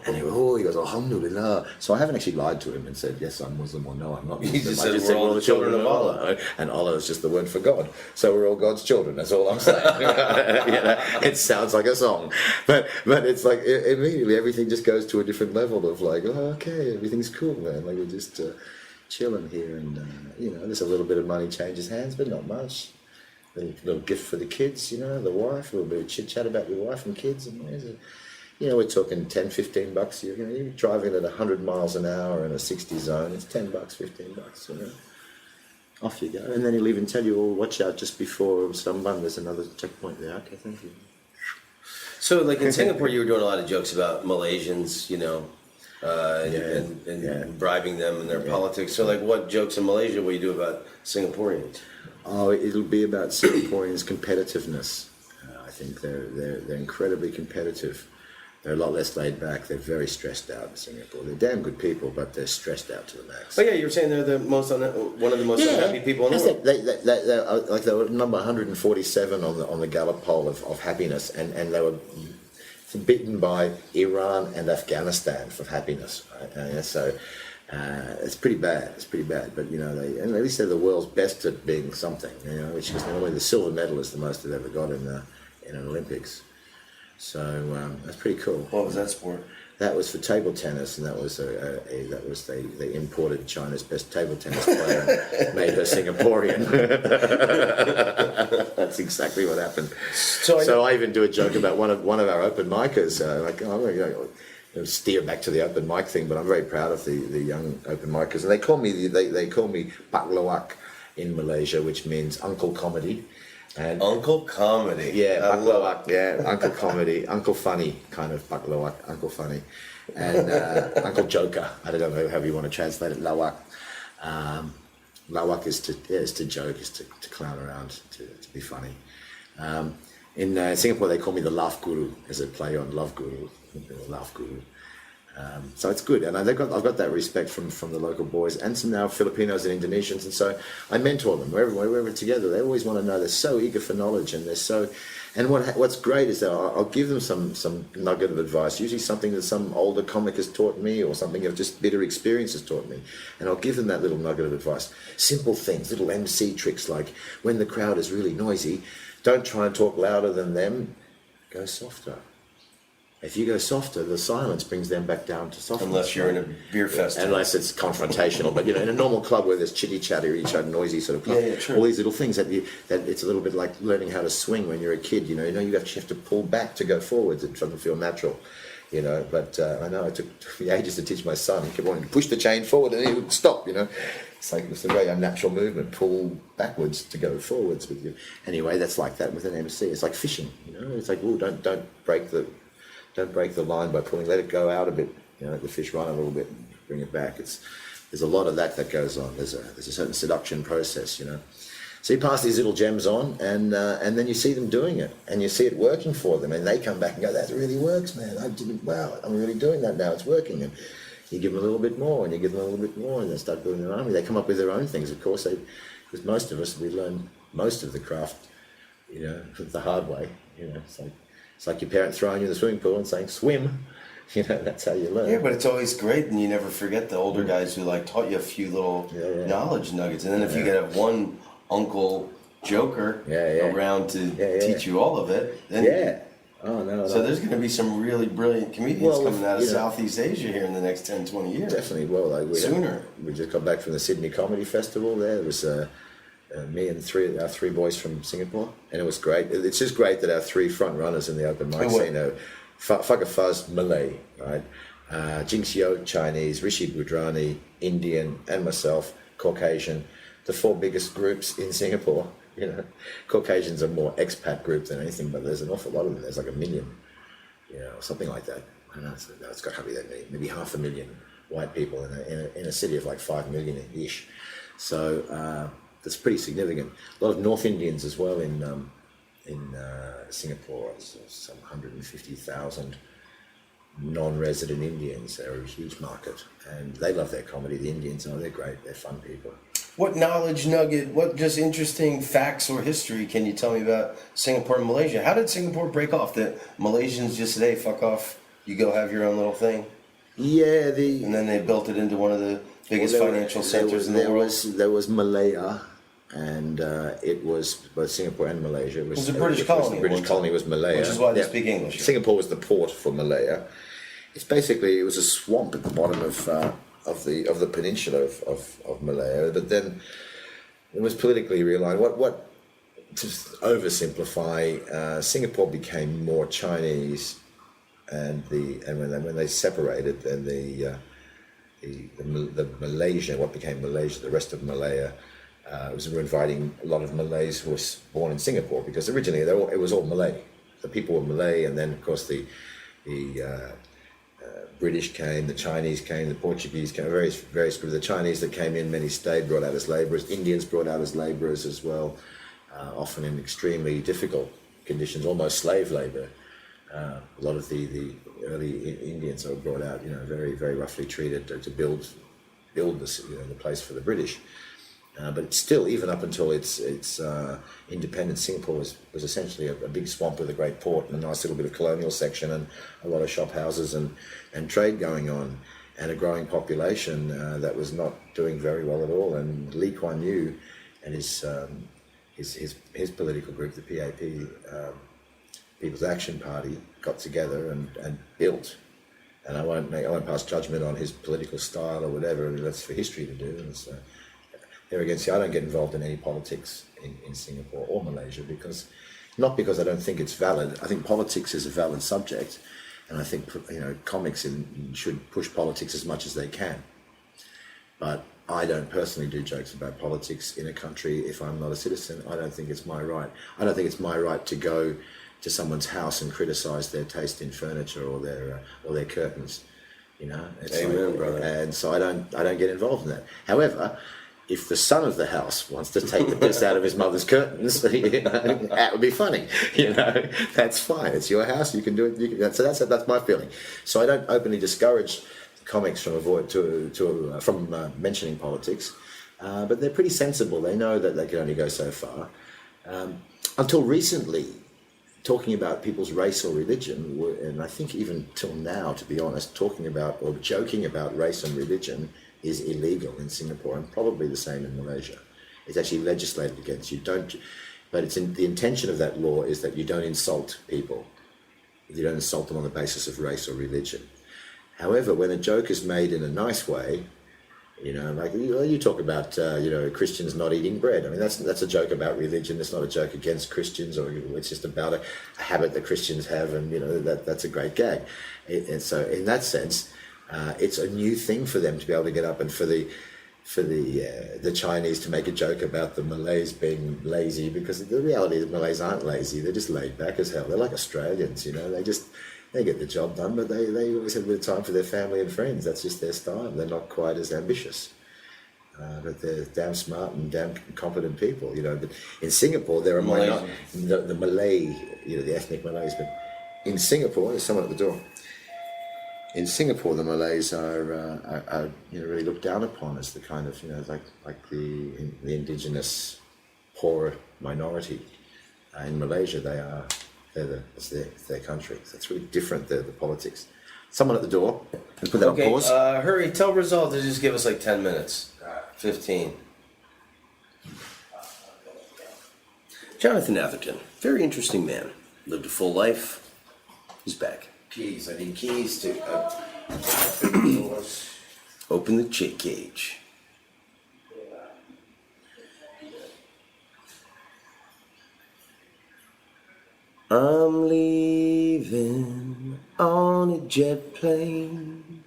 Speaker 2: And he goes, Alhamdulillah. So I haven't actually lied to him and said, yes, I'm Muslim, or no, I'm not Muslim.
Speaker 1: I just said we're all the children of Allah.
Speaker 2: And Allah is just the word for God. So we're all God's children, that's all I'm saying. It sounds like a song. But it's like, immediately everything just goes to a different level of like, oh, okay, everything's cool, man. Like, we're just chilling here, and, there's a little bit of money changes hands, but not much. A little gift for the kids, the wife, a little bit of chit-chat about your wife and kids, and we're talking $10-15. You're driving at 100 miles an hour in a 60 zone. It's $10-15. Off you go, and then he'll even tell you, "Oh, watch out! Just before Samban, there's another checkpoint there." Okay, thank you.
Speaker 1: So, like in Singapore, you were doing a lot of jokes about Malaysians, and bribing them and their politics. So, like, what jokes in Malaysia will you do about Singaporeans?
Speaker 2: Oh, it'll be about Singaporeans' competitiveness. I think they're incredibly competitive. They're a lot less laid back. They're very stressed out in Singapore. They're damn good people, but they're stressed out to the max.
Speaker 1: Oh yeah, you were saying they're one of the most unhappy people in the world.
Speaker 2: They were number 147 on the Gallup poll of happiness, and they were beaten by Iran and Afghanistan for happiness. Right? So it's pretty bad. But at least they're the world's best at being something. Which is normally the silver medal is the most they've ever got in an Olympics. So that's pretty cool.
Speaker 1: What was that sport?
Speaker 2: That was for table tennis, and they imported China's best table tennis player and made her Singaporean. That's exactly what happened. So I even do a joke about one of our open micers. I'm going to steer back to the open mic thing, but I'm very proud of the young open micers, and they call me Pak Lawak in Malaysia, which means Uncle Comedy. And
Speaker 1: Uncle Comedy.
Speaker 2: Yeah, Baklawak, Uncle Comedy, Uncle Funny, kind of Baklawak, Uncle Funny. And Uncle Joker, I don't know how you want to translate it, Lawak. Lawak is to joke, is to clown around, to be funny. In Singapore, they call me the laugh guru, as a play on love guru, the laugh guru. So it's good, and I've got that respect from the local boys and some now Filipinos and Indonesians, and so I mentor them wherever we're together. They always want to know. They're so eager for knowledge, and they're so. And what's great is that I'll give them some nugget of advice, usually something that some older comic has taught me, or something of just bitter experience has taught me, and I'll give them that little nugget of advice. Simple things, little MC tricks, like when the crowd is really noisy, don't try and talk louder than them. Go softer. If you go softer, the silence brings them back down to softness.
Speaker 1: Unless you're in a beer festival.
Speaker 2: Unless it's confrontational. But, in a normal club where there's chitty-chatty, each other, noisy sort of club, all these little things that it's a little bit like learning how to swing when you're a kid. You have to pull back to go forwards. It doesn't feel natural, But I know it took me ages to teach my son. He kept wanting to push the chain forward and he would stop, It's like it's a very unnatural movement. Pull backwards to go forwards with you. Anyway, that's like that with an MC. It's like fishing, It's like, don't break the line by pulling. Let it go out a bit. Let the fish run a little bit, and bring it back. There's a lot of that goes on. There's a certain seduction process, So you pass these little gems on, and then you see them doing it, and you see it working for them, and they come back and go, "That really works, man. Wow, I'm really doing that now. It's working." And you give them a little bit more, and you give them a little bit more, and they start building their army. They come up with their own things, of course. Because most of us, we learn most of the craft, the hard way. It's like your parent throwing you in the swimming pool and saying, "Swim." That's how you learn.
Speaker 1: Yeah, but it's always great, and you never forget the older guys who taught you a few little knowledge nuggets. And then if you get one uncle joker around to teach you all of it, then So there's going to be some really brilliant comedians coming out of Southeast Asia here in the next 10, 20 years.
Speaker 2: Definitely.
Speaker 1: Sooner.
Speaker 2: We just got back from the Sydney Comedy Festival there. It was me and our three boys from Singapore, and it was great. It's just great that our three front runners in the open mic scene are Fucker Fuzz, Malay, right? Jing Xiao, Chinese, Rishi Budrani, Indian, and myself, Caucasian, the four biggest groups in Singapore. Caucasians are more expat group than anything, but there's an awful lot of them. There's like 1 million, or something like that. I don't know, it's got to be that many, maybe 500,000 white people in a city of like 5 million-ish. So that's pretty significant. A lot of North Indians as well in Singapore. Some 150,000 non-resident Indians. They're a huge market, and they love their comedy. The Indians, they're great. They're fun people.
Speaker 1: What knowledge nugget, what just interesting facts or history can you tell me about Singapore and Malaysia? How did Singapore break off? That Malaysians just said, "Hey, fuck off, you go have your own little thing"?
Speaker 2: Yeah,
Speaker 1: and then they built it into one of the biggest financial centers in the world.
Speaker 2: There was Malaya, and it was both Singapore and Malaysia.
Speaker 1: It was a British colony.
Speaker 2: The British colony was Malaya.
Speaker 1: Which is why they speak English.
Speaker 2: Singapore was the port for Malaya. It was a swamp at the bottom of the peninsula of Malaya, but then it was politically realigned. What to oversimplify, Singapore became more Chinese, and when they separated, then the Malaysia, what became Malaysia, the rest of Malaya, were inviting a lot of Malays who were born in Singapore, because originally it was all Malay. The people were Malay, and then of course the British came, the Chinese came, the Portuguese came, various groups. The Chinese that came in, many stayed, brought out as labourers. Indians brought out as labourers as well, often in extremely difficult conditions, almost slave labour. A lot of the early Indians were brought out, very, very roughly treated to build the place for the British. But still, even up until its independence, Singapore was essentially a big swamp with a great port and a nice little bit of colonial section and a lot of shop houses and trade going on, and a growing population that was not doing very well at all. And Lee Kuan Yew and his political group, the PAP, People's Action Party, got together and built. And I won't pass judgment on his political style or whatever. That's for history to do. And so, there again, I don't get involved in any politics in Singapore or Malaysia, not because I don't think it's valid. I think politics is a valid subject, and I think comics should push politics as much as they can. But I don't personally do jokes about politics in a country if I'm not a citizen. I don't think it's my right. I don't think it's my right to go to someone's house and criticise their taste in furniture or their curtains.
Speaker 1: Amen, brother.
Speaker 2: And so I don't get involved in that. However, if the son of the house wants to take the piss out of his mother's curtains, that would be funny. That's fine. It's your house. You can do it. So that's my feeling. So I don't openly discourage comics from mentioning politics, but they're pretty sensible. They know that they can only go so far. Until recently, talking about people's race or religion, and I think even till now, to be honest, talking about or joking about race and religion is illegal in Singapore, and probably the same in Malaysia. It's actually legislated against. But the intention of that law is that you don't insult people. You don't insult them on the basis of race or religion. However, when a joke is made in a nice way, like you talk about, Christians not eating bread. I mean, that's a joke about religion. It's not a joke against Christians, or it's just about a habit that Christians have, and that's a great gag. And so, in that sense, it's a new thing for them to be able to get up, and for the Chinese to make a joke about the Malays being lazy, because the reality is Malays aren't lazy. They're just laid back as hell. They're like Australians, they get the job done, but they always have a bit of time for their family and friends. That's just their style. They're not quite as ambitious, but they're damn smart and damn competent people. But in Singapore, there are the Malay, the ethnic Malays. But in Singapore, there's someone at the door. In Singapore, the Malays are really looked down upon as the kind of like the indigenous poor minority. In Malaysia, it's their country. So it's really different, the politics. Someone at the door. Can put that on pause.
Speaker 1: Hurry, tell Rizal to just give us like 10 minutes. 15. Jonathan Atherton, very interesting man. Lived a full life. He's back.
Speaker 2: Keys. I need keys to open the doors.
Speaker 1: Open the chick cage. I'm leaving on a jet plane.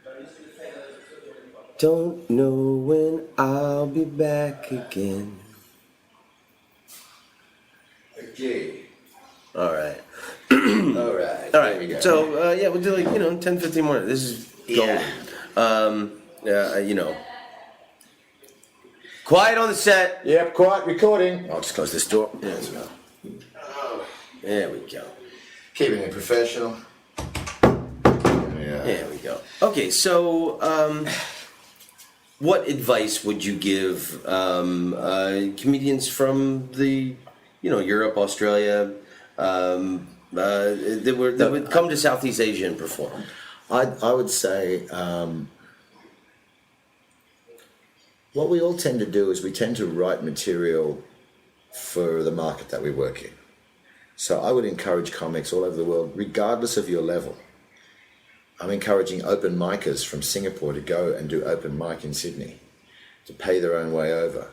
Speaker 1: Don't know when I'll be back again.
Speaker 2: Okay.
Speaker 1: All right.
Speaker 2: All right.
Speaker 1: There we go. So, we'll do 10, 15 more. This is golden. Quiet on the set.
Speaker 2: Yep, quiet, recording. I'll just close this door.
Speaker 1: Yeah, as well. There we go.
Speaker 2: Keeping it professional.
Speaker 1: There we go. Okay, so what advice would you give comedians from Europe, Australia, that would come to Southeast Asia and perform?
Speaker 2: I would say what we all tend to do is we tend to write material for the market that we work in. So I would encourage comics all over the world, regardless of your level. I'm encouraging open micers from Singapore to go and do open mic in Sydney, to pay their own way over.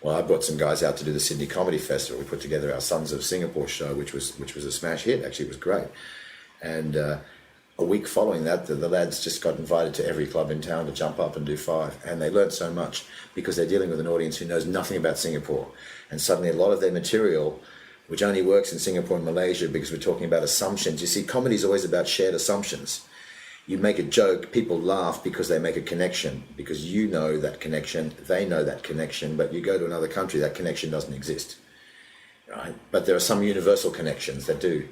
Speaker 2: Well, I brought some guys out to do the Sydney Comedy Festival. We put together our Sons of Singapore show, which was a smash hit. Actually, it was great. And a week following that, the lads just got invited to every club in town to jump up and do 5. And they learned so much because they're dealing with an audience who knows nothing about Singapore. And suddenly a lot of their material, which only works in Singapore and Malaysia because we're talking about assumptions. You see, comedy is always about shared assumptions. You make a joke, people laugh because they make a connection, because you know that connection, they know that connection, but you go to another country, that connection doesn't exist, right? But there are some universal connections that do.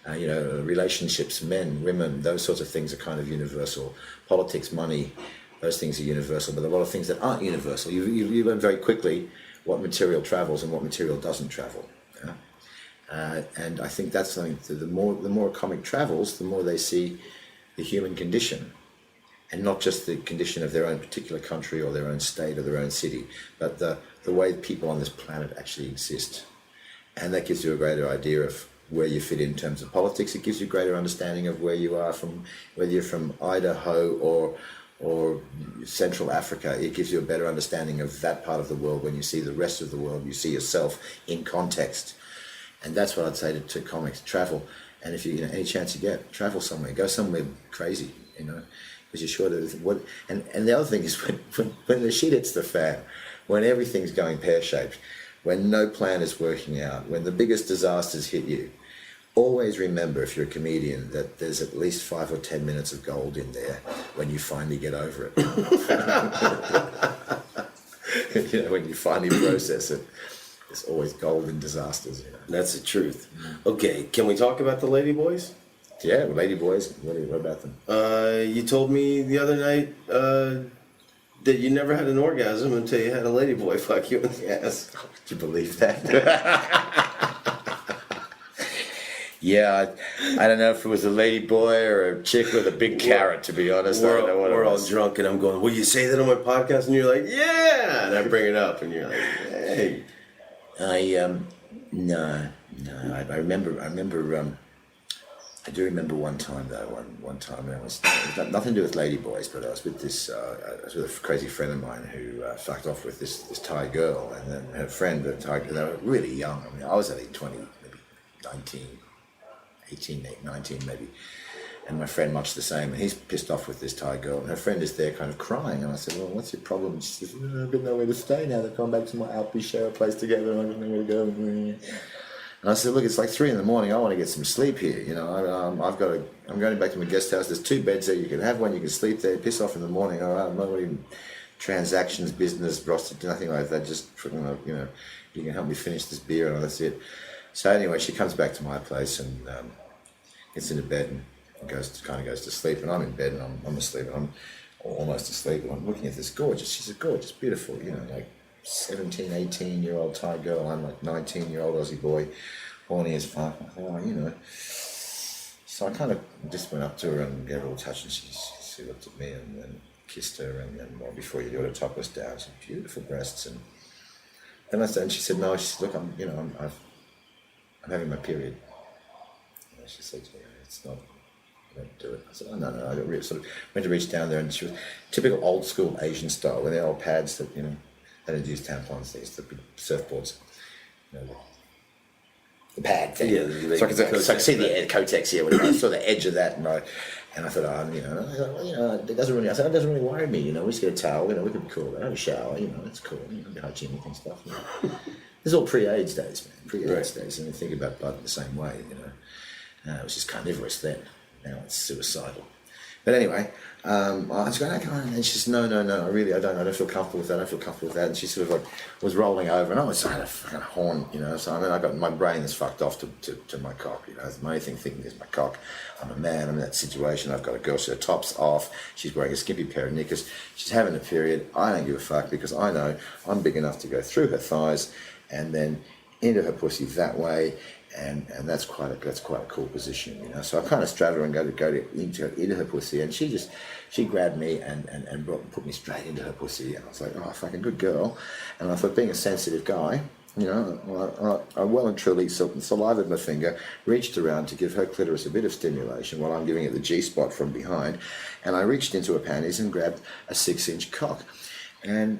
Speaker 2: Relationships, men, women, those sorts of things are kind of universal. Politics, money, those things are universal, but there are a lot of things that aren't universal. You learn very quickly what material travels and what material doesn't travel. And I think that's something, the more a comic travels, the more they see the human condition, and not just the condition of their own particular country or their own state or their own city, but the way people on this planet actually exist. And that gives you a greater idea of where you fit in terms of politics. It gives you a greater understanding of where you are from, whether you're from Idaho or Central Africa. It gives you a better understanding of that part of the world. When you see the rest of the world, you see yourself in context. And that's what I'd say to comics: travel. And if you, any chance you get, travel somewhere, go somewhere crazy, because you're sure that and the other thing is when the shit hits the fan, when everything's going pear-shaped, when no plan is working out, when the biggest disasters hit you, always remember, if you're a comedian, that there's at least 5 or 10 minutes of gold in there when you finally get over it. when you finally process it, it's always gold in disasters.
Speaker 3: That's the truth. Okay, can we talk about the lady boys?
Speaker 2: Yeah, well, lady boys. What about them?
Speaker 3: You told me the other night that you never had an orgasm until you had a lady boy fuck you in the ass.
Speaker 2: Could you believe that? Yeah, I don't know if it was a lady boy or a chick with a big carrot, to be honest. I don't know what
Speaker 3: we're
Speaker 2: it
Speaker 3: all
Speaker 2: was.
Speaker 3: drunk and I'm going, will you say that on my podcast? And you're like, yeah! And I bring it up and you're like, hey.
Speaker 2: No. I do remember one time though. One time it was nothing to do with lady boys, but I was with I was with a crazy friend of mine who fucked off with this Thai girl, and then her friend, the Thai girl, they were really young. I mean, I was only 20, maybe 19 maybe. And my friend much the same, and he's pissed off with this Thai girl, and her friend is there kind of crying, and I said, well, what's your problem? She says, I've got nowhere to stay now, they've gone back to my Alp, we share a place together, and I don't know where to go. And I said, look, it's like 3 a.m, I want to get some sleep here, I'm going back to my guest house, there's 2 beds there, you can have one, you can sleep there, piss off in the morning, all right, I'm not even transactions, business, prostitute, nothing like that, just, you can help me finish this beer, and that's it. So anyway, she comes back to my place, and gets into bed, and goes to sleep, and I'm in bed, and I'm asleep, and I'm almost asleep, and I'm looking at this she's a gorgeous, beautiful, like 17, 18-year-old Thai girl, I'm like 19-year-old Aussie boy, horny as fuck. So I kind of just went up to her and gave her a little touch, and she looked at me and then kissed her, and then before you do it, her top was down, she had beautiful breasts, and then she said, no, she said, look, I'm having my period. And she said to me, it's not, don't do it. I said, oh, no, I sort of went to reach down there, and she was typical old school Asian style, with the old pads that, they didn't use tampons, they used the big surfboards. The pad thing.
Speaker 3: Yeah,
Speaker 2: so I could see the Kotex here, I saw the edge of that, and I thought, it doesn't really worry me, we just get a towel, we can be cool, have a shower, it's cool, be hygienic and stuff. This is all pre-AIDS days, man, pre-AIDS days, and you think about blood the same way, it was just carnivorous then. Now it's suicidal. But anyway, I was going, okay, and she says, no, I don't feel comfortable with that, and she sort of like was rolling over, and I was kind of fucking horn, so I got my brain is fucked off to my cock, my only thing thinking is my cock. I'm a man, I'm in that situation, I've got a girl, her top's off, she's wearing a skimpy pair of knickers, she's having a period, I don't give a fuck, because I know I'm big enough to go through her thighs, and then into her pussy that way, and that's quite a cool position, So I kind of straddled her and go into her pussy, and she grabbed me and put me straight into her pussy, and I was like, oh, fucking good girl. And I thought, being a sensitive guy, I well and truly salivated my finger, reached around to give her clitoris a bit of stimulation while I'm giving it the G-spot from behind, and I reached into her panties and grabbed a 6-inch cock, and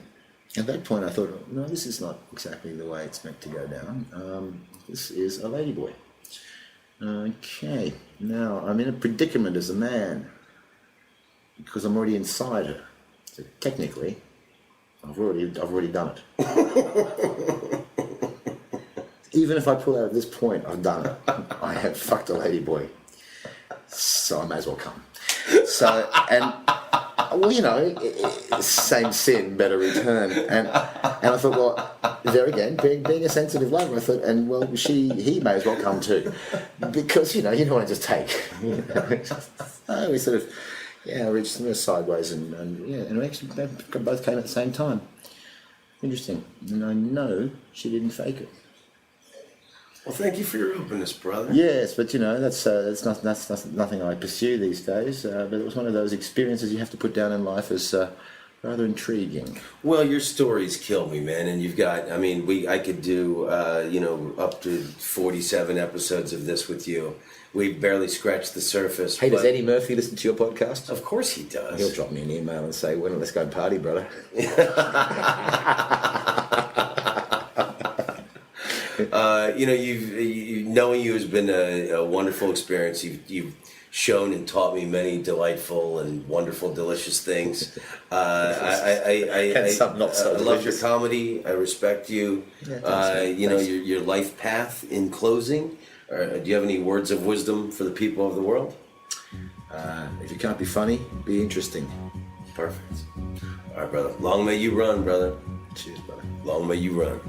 Speaker 2: at that point I thought, no, this is not exactly the way it's meant to go down. This is a ladyboy. Okay, now I'm in a predicament as a man because I'm already inside her. So technically, I've already done it. Even if I pull out at this point, I've done it. I have fucked a ladyboy. So I may as well come. So, and same sin, better return. And I thought, well, there again, being a sensitive lover, I thought, and well, he may as well come too, because you don't want to just take. So we sort of, reached sideways, and we actually both came at the same time. Interesting, and I know she didn't fake it.
Speaker 3: Well, thank you for your openness, brother.
Speaker 2: Yes, but that's nothing I pursue these days. But it was one of those experiences you have to put down in life as rather intriguing.
Speaker 3: Well, your stories kill me, man, and you've got. I could do up to 47 episodes of this with you. We barely scratched the surface.
Speaker 2: Hey, does Eddie Murphy listen to your podcast?
Speaker 3: Of course he does.
Speaker 2: He'll drop me an email and say, "Well, let's go party, brother."
Speaker 3: Knowing you has been a wonderful experience. You've shown and taught me many delightful and wonderful, delicious things. I love your comedy. I respect you.
Speaker 2: Yeah,
Speaker 3: your life path. In closing, do you have any words of wisdom for the people of the world?
Speaker 2: If you can't be funny, be interesting.
Speaker 3: Perfect. All right, brother. Long may you run, brother.
Speaker 2: Cheers, brother.
Speaker 3: Long may you run.